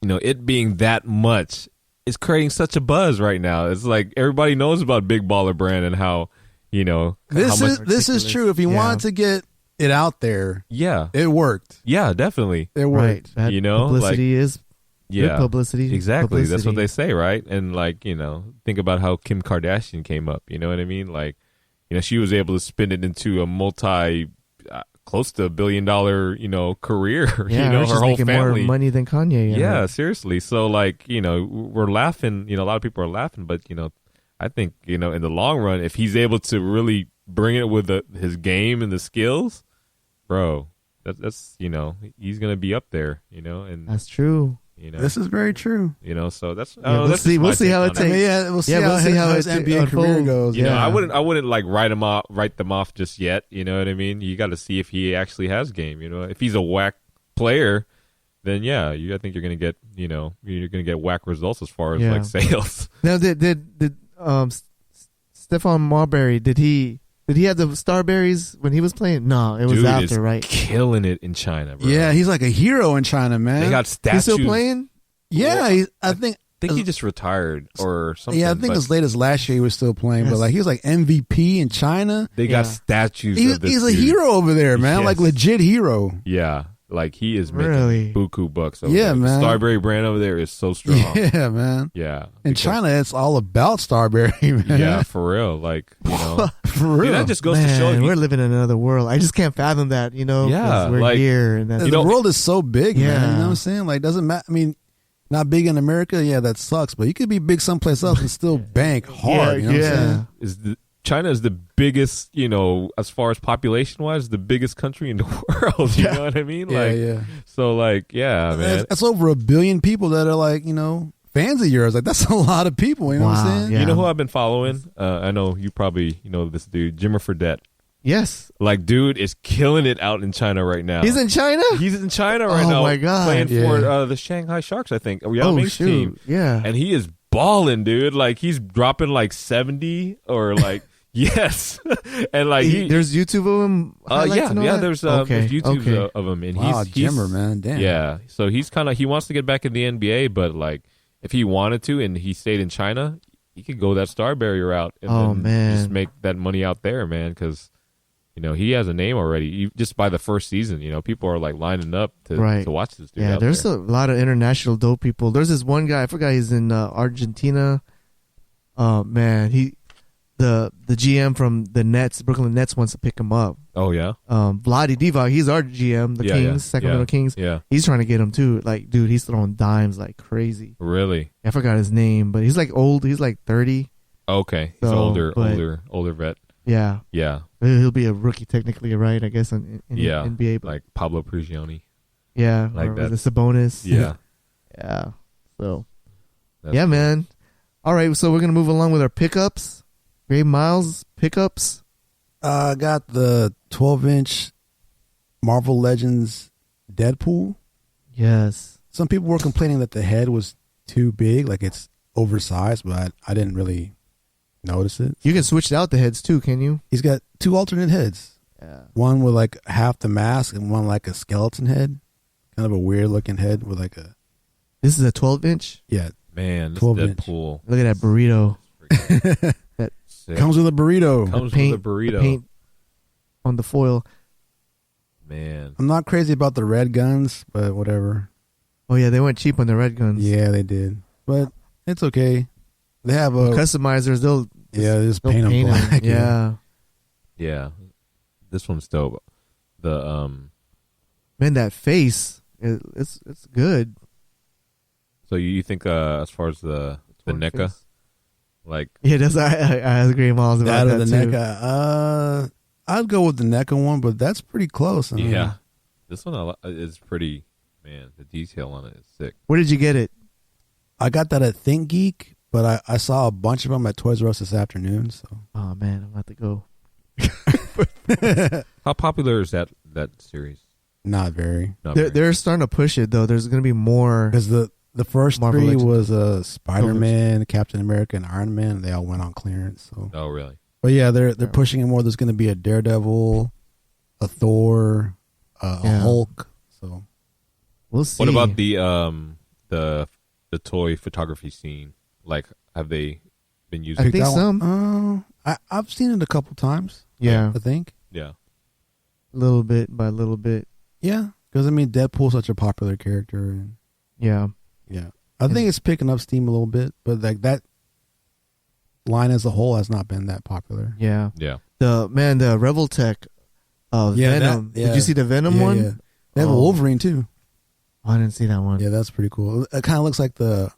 it being that much is creating such a buzz right now. It's like everybody knows about Big Baller Brand and how this is true. If you wanted to get it out there, it worked. Yeah, definitely, it worked. Right. Publicity is good publicity. Exactly, publicity. That's what they say, right? And like think about how Kim Kardashian came up. You know what I mean? Like she was able to spin it into a multi. Close to $1 billion, career. Yeah, her whole making family more money than Kanye. Yeah, seriously. So like, we're laughing. A lot of people are laughing, but I think in the long run, if he's able to really bring it with his game and the skills, bro, that's he's gonna be up there. And that's true. This is very true. So that's we'll see how it takes. We'll see how his NBA career goes. I wouldn't like write them off just yet. You know what I mean? You got to see if he actually has game. If he's a whack player, then I think you're gonna get you're gonna get whack results as far as like sales. Now, did Stephon Marbury did he have the Starberries when he was playing? No, it was Dude after, is right? Killing it in China, bro. Yeah, he's like a hero in China, man. They got statues. He's still playing? Yeah, I think he just retired or something. Yeah, I think as late as last year he was still playing, but like he was like MVP in China. They got statues. He's a hero over there, man. Like legit hero. Yeah. Like he is really making buku bucks over there. Man. The Starberry brand over there is so strong. Yeah, man. Yeah. In China, it's all about Starberry, man. Yeah, for real. Like, for real. That just goes to show we're living in another world. I just can't fathom that, Yeah. We're like, here. And the world is so big, man. You know what I'm saying? Like, doesn't matter. I mean, not big in America, that sucks. But you could be big someplace else and still bank hard. You know what I'm saying? China is the biggest, as far as population-wise, the biggest country in the world. You know what I mean? So, like, man. That's over 1 billion people that are, like, fans of yours. Like, that's a lot of people. You know what I'm saying? Yeah. You know who I've been following? I know you probably know this dude, Jimmer Fredette. Yes. Like, dude is killing it out in China right now. He's in China? He's in China right now. Oh, my God. Playing for the Shanghai Sharks, I think. Yao Ming's team. Yeah. And he is balling, dude. Like, he's dropping, like, 70 or, like... Yes, and like there's YouTube of him. There's YouTube of him, and he's Jimmer, man, damn. Yeah, so he wants to get back in the NBA, but like if he wanted to, and he stayed in China, he could go that Starberry route and just make that money out there, man. Because he has a name already. Just by the first season, people are like lining up to watch this dude. Yeah, there's a lot of international dope people. There's this one guy, I forgot, he's in Argentina. Oh man, The GM from the Brooklyn Nets wants to pick him up. Oh yeah, Vlade Divac, he's our GM, the Kings, Sacramento Kings. Yeah, he's trying to get him too. Like, dude, he's throwing dimes like crazy. Really? I forgot his name, but he's like old. He's like 30. Okay, he's older vet. Yeah, He'll be a rookie technically, right? I guess in NBA. But like Pablo Prigioni. Yeah, like that. The Sabonis. Yeah, yeah. So, that's cool. Man. All right, so we're gonna move along with our pickups. Ray Miles pickups. I got the 12-inch Marvel Legends Deadpool. Yes. Some people were complaining that the head was too big, like it's oversized, but I didn't really notice it. You can switch out the heads too, can you? He's got 2 alternate heads. Yeah. One with like half the mask and one like a skeleton head. Kind of a weird looking head with like a... This is a 12-inch? Yeah. Man, this Deadpool. Look at that burrito. Comes with a burrito. With a burrito. The paint on the foil. Man. I'm not crazy about the red guns, but whatever. Oh, yeah, they went cheap on the red guns. Yeah, they did. But it's okay. They have customizers, they'll just paint them black. Yeah. Yeah. This one's dope. The Man, that face, it's good. So you think as far as the NECA? Like, yeah, I agree, Miles, about that the too. NECA. I'd go with the NECA one, but that's pretty close. Yeah, this one is pretty. Man, the detail on it is sick. Where did you get it? I got that at Think Geek, but I saw a bunch of them at Toys R Us this afternoon. So. Oh man, I'm about to go. How popular is that series? Not very. They're starting to push it though. There's going to be more because the first Marvel three Legends. was Spider-Man, Captain America, and Iron Man. And they all went on clearance. So. Oh, really? But yeah, they're pushing it more. There's going to be a Daredevil, a Thor, a Hulk. So we'll see. What about the toy photography scene? Like, have they been using? I think some. I've seen it a couple times. Yeah, I think. Yeah, little bit by little bit. Yeah, because I mean, Deadpool's such a popular character, and yeah. I think it's picking up steam a little bit, but like that line as a whole has not been that popular. yeah. The Rebel Tech, Venom. Did you see the Venom one? Yeah. They have a Wolverine too. Oh, I didn't see that one. Yeah, that's pretty cool. It kind of looks like the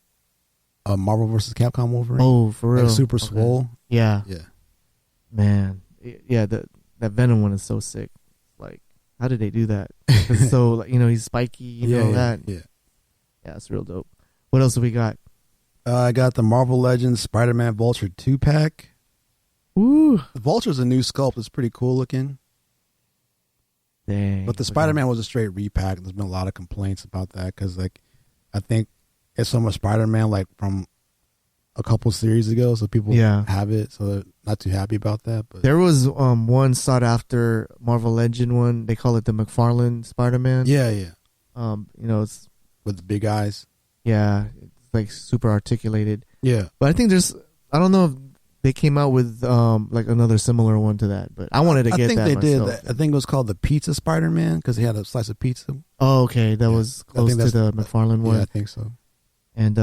Marvel vs. Capcom Wolverine. Oh, for real? Like super swole. Yeah. Yeah. Man. Yeah, that Venom one is so sick. Like, how did they do that? It's so, like, he's spiky and all that. Yeah. Yeah, it's real dope. What else do we got? I got the Marvel Legends Spider-Man Vulture 2-pack. Ooh. The Vulture's a new sculpt. It's pretty cool looking. Dang. But the Spider-Man was a straight repack. There's been a lot of complaints about that because, like, I think it's so much Spider-Man, like, from a couple series ago, so people have it, so they're not too happy about that. But there was one sought after Marvel Legend one. They call it the McFarlane Spider-Man. Yeah. It's with the big eyes. Yeah, it's like super articulated. Yeah. But I think I don't know if they came out with like another similar one to that, but I wanted to get that. I think they did. I think it was called the Pizza Spider-Man because he had a slice of pizza. Oh, okay, that was close to the McFarlane one. Yeah, I think so. And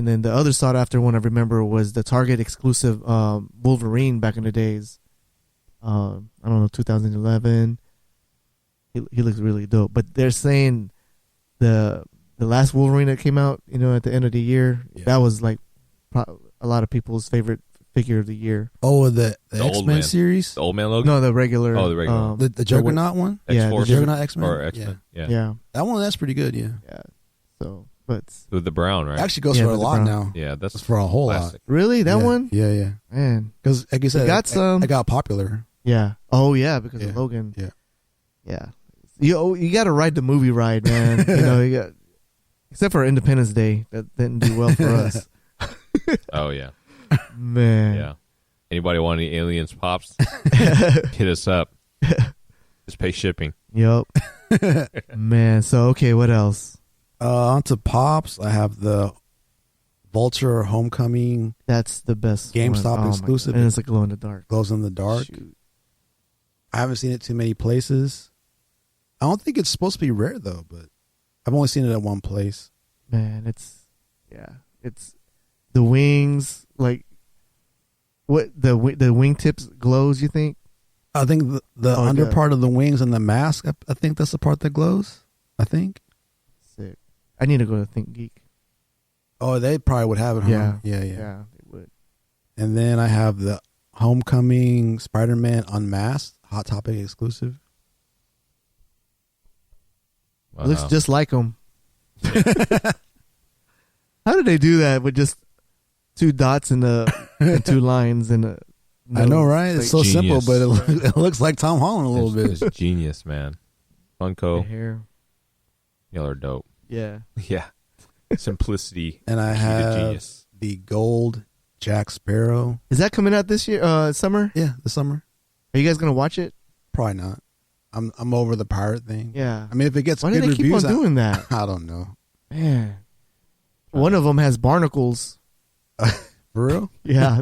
then the other sought after one I remember was the Target exclusive Wolverine back in the days. I don't know, 2011. He looks really dope. But they're saying the last Wolverine that came out, at the end of the year, that was like a lot of people's favorite figure of the year. Oh, the X-Men series? The Old Man logo? No, the regular. Oh, the regular. The Juggernaut one? Yeah, the Juggernaut X-Men? Or X-Men, yeah. That one, that's pretty good, yeah. Yeah. So, but with the brown, right? It actually goes for a lot now. Yeah, that's for a whole classic. lot. Really? That one? Yeah. Man. Because, like you said, it got popular. Yeah. Oh, yeah, because of Logan. Yeah. Yeah. You got to ride the movie ride, man. Except for Independence Day. That didn't do well for us. Oh, yeah. Man. Yeah. Anybody want any aliens pops? Hit us up. Just pay shipping. Yep. Man. So, okay, what else? On to Pops, I have the Vulture Homecoming. That's the best GameStop exclusive. And it's like glow in the dark. Glows in the dark. Shoot. I haven't seen it too many places. I don't think it's supposed to be rare though, but I've only seen it at one place. Man, it's the wings, like what the wingtips glows, you think? I think the under part of the wings and the mask, I think that's the part that glows. I think. Sick. I need to go to Think Geek. Oh, they probably would have it, huh? Yeah. Yeah, they would. And then I have the Homecoming Spider-Man Unmasked, Hot Topic exclusive. Wow. Looks just like them. How did they do that with just two dots and two lines and a nose? I know, right? It's so genius. simple, but it looks like Tom Holland a little bit. It's genius, man. Funko. Hair. Y'all are dope. Yeah. Yeah. Simplicity. And I have genius. the gold Jack Sparrow. Is that coming out this year? Summer? Yeah, the summer. Are you guys gonna watch it? Probably not. I'm over the pirate thing. Yeah. I mean, if it gets Why good do they keep reviews, on doing that? I don't know. Man. One of them has barnacles. For real? Yeah.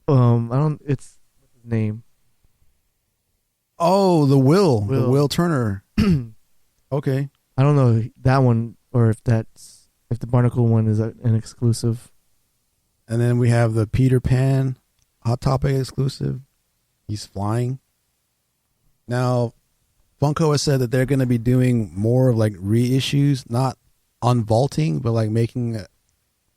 I don't. It's what's his name? Oh, the Will Turner. Okay. I don't know that one or if the barnacle one is an exclusive. And then we have the Peter Pan Hot Topic exclusive. He's flying. Now, Funko has said that they're going to be doing more of like reissues, not unvaulting, but like making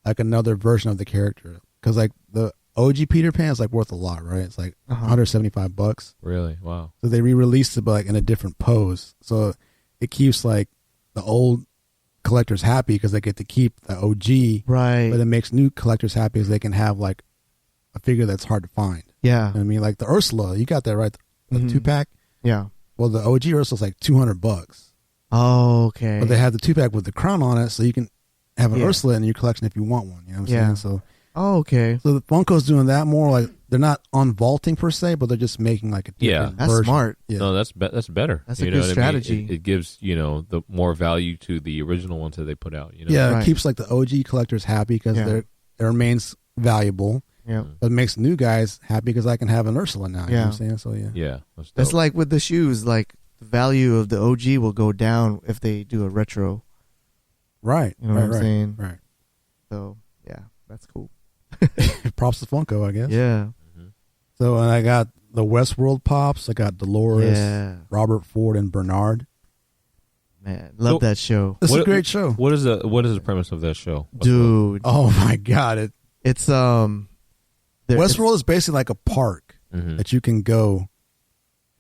like another version of the character. Because like the OG Peter Pan is like worth a lot, right? It's like $175. Really? Wow. So they re-released it, but like in a different pose. So it keeps like the old collectors happy because they get to keep the OG, Right. but it makes new collectors happy because they can have like a figure that's hard to find. Yeah. You know what I mean, like the Ursula, you got that right, the 2-pack. Yeah. Well, the OG Ursula's like $200, Oh, okay. but they have the 2-pack with the crown on it, so you can have an Yeah. Ursula in your collection if you want one. You know what I'm Yeah. saying? Oh, okay. So the Funko's doing that more like they're not unvaulting per se, but they're just making like a different That's version. smart. Yeah. No, that's better. That's a You good know what I mean? strategy. It gives the more value to the original ones that they put out. Yeah, Right. it keeps like the OG collectors happy because Yeah. it remains valuable, Yeah. but it makes new guys happy because I can have an Ursula now. You know Yeah. what I'm saying? So yeah. Yeah, that's dope. That's like with the shoes. Like the value of the OG will go down if they do a retro. Right. You know right, what I'm right, saying? Right. So yeah, that's cool. Props to Funko, I guess. Yeah. So and I got the Westworld pops. I got Dolores, Yeah. Robert Ford, and Bernard. Man, love So- that show, It's What- a great show. What is the premise of that show? dude. Oh my god! It's Westworld is basically like a park Mm-hmm. that you can go.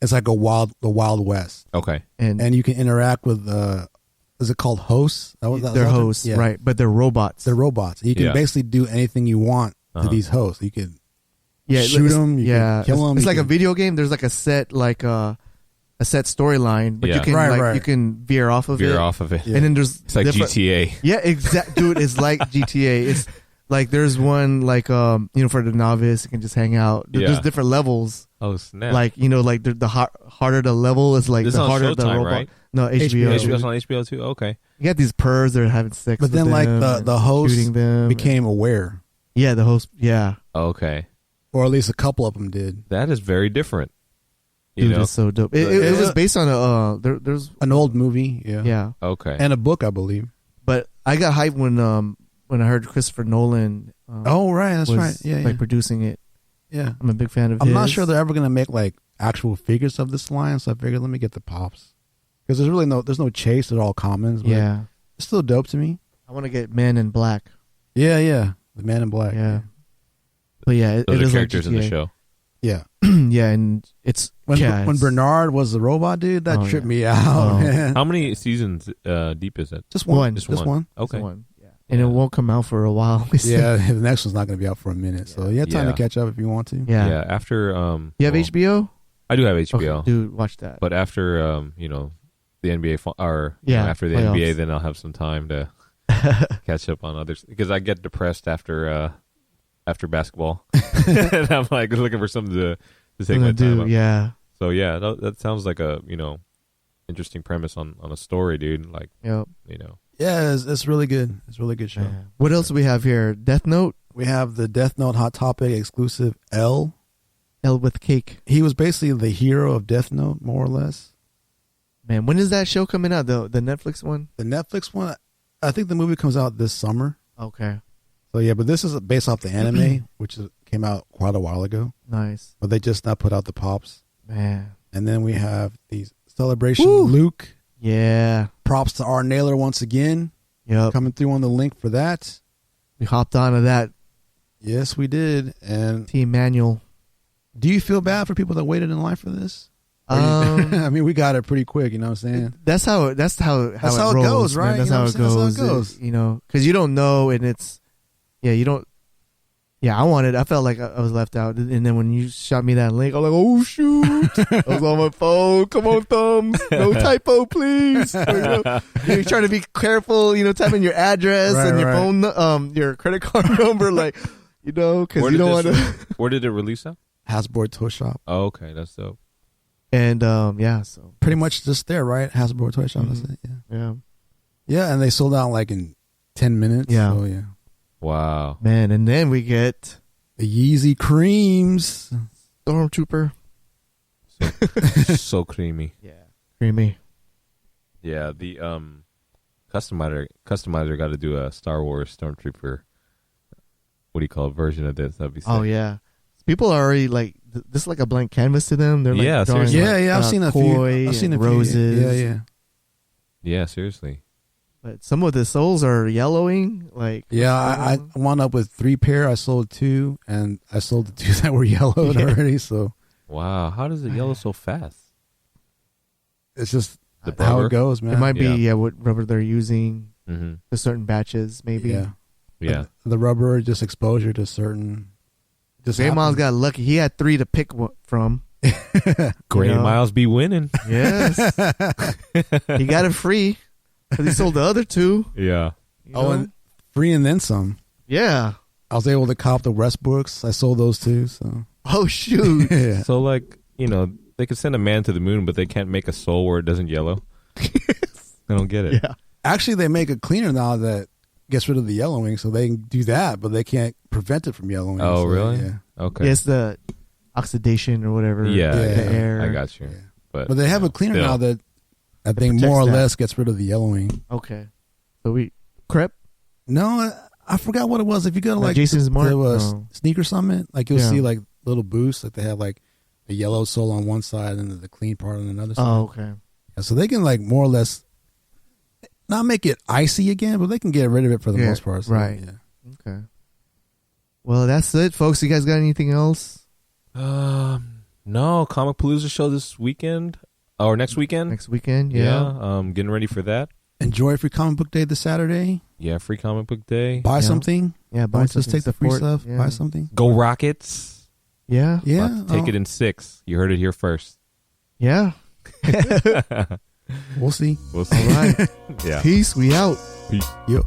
It's like the Wild West, Okay. and you can interact with. Is it called hosts? they're hosts, Yeah. right? But they're robots. They're robots. You can Yeah. basically do anything you want Uh-huh. to these hosts. You can yeah, shoot it's- 'em, you can kill 'em, It's you like a can- video game. There's like a set, a set storyline, but Yeah. you can Right. you can veer off of Veer it. off of it. Yeah. And then there's It's like different- GTA. Yeah, exact, dude. It's like GTA. It's like there's one like for the novice, you can just hang out. There's Yeah. different levels. Oh snap! Like like the harder the level is, like This the on harder the Showtime, robot. right? No, HBO. HBO's on HBO too. Okay. You got these pervs that are having sex. But with then, like, them the and host shooting them. became aware, Yeah, the host. Yeah, Okay. or at least a couple of them did. That is very different. You dude, know. it's so dope. It Yeah. was based on there's An old movie, yeah, yeah. Okay. and a book, I believe. But I got hyped when I heard Christopher Nolan. Oh, right, that's was, right. Yeah, like yeah. producing it. yeah. I'm a big fan of. I'm not his. sure they're ever gonna make like actual figures of this line, so I figured let me get the pops because there's no chase. They're all commons. But Yeah, it's still dope to me. I want to get Men in Black. Yeah, yeah. The Man in Black. Yeah, but yeah, it Those is are like characters in the GTA. show. yeah. Yeah, and it's When it's- Bernard was the robot dude, that Oh, tripped yeah. me out. Oh. Man. How many seasons deep is it? Just one. One. Just Just one. it's Okay. one. Yeah, and it won't come out for a while. we Yeah, said. the next one's not going to be out for a minute, so you have time Yeah. to catch up if you want to. yeah. After You have well, HBO? I do have HBO. Okay, dude, watch that. But after the NBA after the playoffs. NBA, then I'll have some time to catch up on others because I get depressed after basketball, and I'm like looking for something to take my time up. Yeah. So yeah, that sounds like a interesting premise on a story, dude. Like Yep. Yeah, it's really good. It's a really good show. Yeah. What else do we have here? Death Note, We have the Death Note Hot Topic exclusive L. L with Cake. He was basically the hero of Death Note, more or less. Man, when is that show coming out? The Netflix one? The Netflix one, I think the movie comes out this summer. Okay. So yeah, but this is based off the anime, which came out quite a while ago. Nice. But they just now put out the pops. Man. And then we have these Celebration Woo! Luke. Yeah. Props to R. Naylor once again. Yep. Coming through on the link for that. We hopped onto that Yes, we did. And team manual. do you feel bad for people that waited in line for this? Or I mean, we got it pretty quick, you know what I'm saying? That's how it how it rolls, goes, man. right? That's You know how what it I'm saying? goes. That's how it goes. Because you don't know, and it's you don't. Yeah, I felt like I was left out, and then when you shot me that link, I was like, "Oh shoot!" I was on my phone. Come on, thumbs. No typo, please. You're trying to be careful. Type in your address Right, and your right. phone, your credit card number, because Where you did don't want this- to. Where did it release at? Hasbro Toy Shop. Oh, okay, that's dope. And yeah, so Pretty much just there, right? Hasbro Toy Shop, that's it. Yeah. yeah, Yeah, and they sold out like in 10 minutes. Yeah. So, yeah. Wow. man. And then we get The Yeezy Creams. Stormtrooper. So creamy. Yeah, creamy. Yeah, the customizer got to do a Star Wars Stormtrooper. What do you call it? Version of this? That'd be sick. Oh yeah, people are already like this is like a blank canvas to them. They're like Yeah, drawing, seriously. Yeah, yeah, I've seen a few. koi I've seen a and few. roses. Yeah, yeah. Yeah, seriously. But some of the soles are yellowing. Like Yeah, I wound up with 3 pair. I sold 2, and I sold the 2 that were yellowed Yeah. already. So Wow, how does it yellow so fast? it's just The how rubber? it goes, man. it might be Yeah. what rubber they're using. Mm-hmm. to certain batches, maybe. Yeah. Yeah. The rubber, just exposure to certain. Just J Miles happens. got lucky. He had 3 to pick from. Gray You know? Miles be winning. Yes. He got it free because he sold the other 2. Yeah. you Oh, know? and free and then some. Yeah. I was able to cop the Westbrooks. I sold those too. So Oh, shoot. yeah. So like, they could send a man to the moon, but they can't make a soul where it doesn't yellow. I don't get it. Yeah. Actually, they make a cleaner now that gets rid of the yellowing, so they can do that, but they can't prevent it from yellowing. Oh, so, really? Yeah. Okay. Yes, the oxidation or whatever. Yeah, Yeah. The air. I got you. Yeah. But But they have a cleaner still. now that I think protects more or that. less gets rid of the yellowing. Okay. So Crep? No, I forgot what it was. If you go to like Jason's Mark? there was No. Sneaker Summit, like you'll Yeah. see like little booths, like they have like a yellow sole on one side and the clean part on another side. Oh, okay. Yeah, so they can like more or less not make it icy again, but they can get rid of it for the Yeah, most part. So, right. Yeah. Okay. Well, that's it, folks. You guys got anything else? No, Comic Palooza show this weekend or next weekend. Next weekend? Yeah. Getting ready for that. Enjoy Free Comic Book Day this Saturday. Yeah, free comic book day. Buy Yeah. something. Yeah. Buy Don't just something, take the free support. stuff. Yeah. Buy something. Go Rockets. Yeah. Yeah. About to take it in 6. You heard it here first. Yeah. We'll see. We'll see. All right. Yeah. Peace. We out. Yep.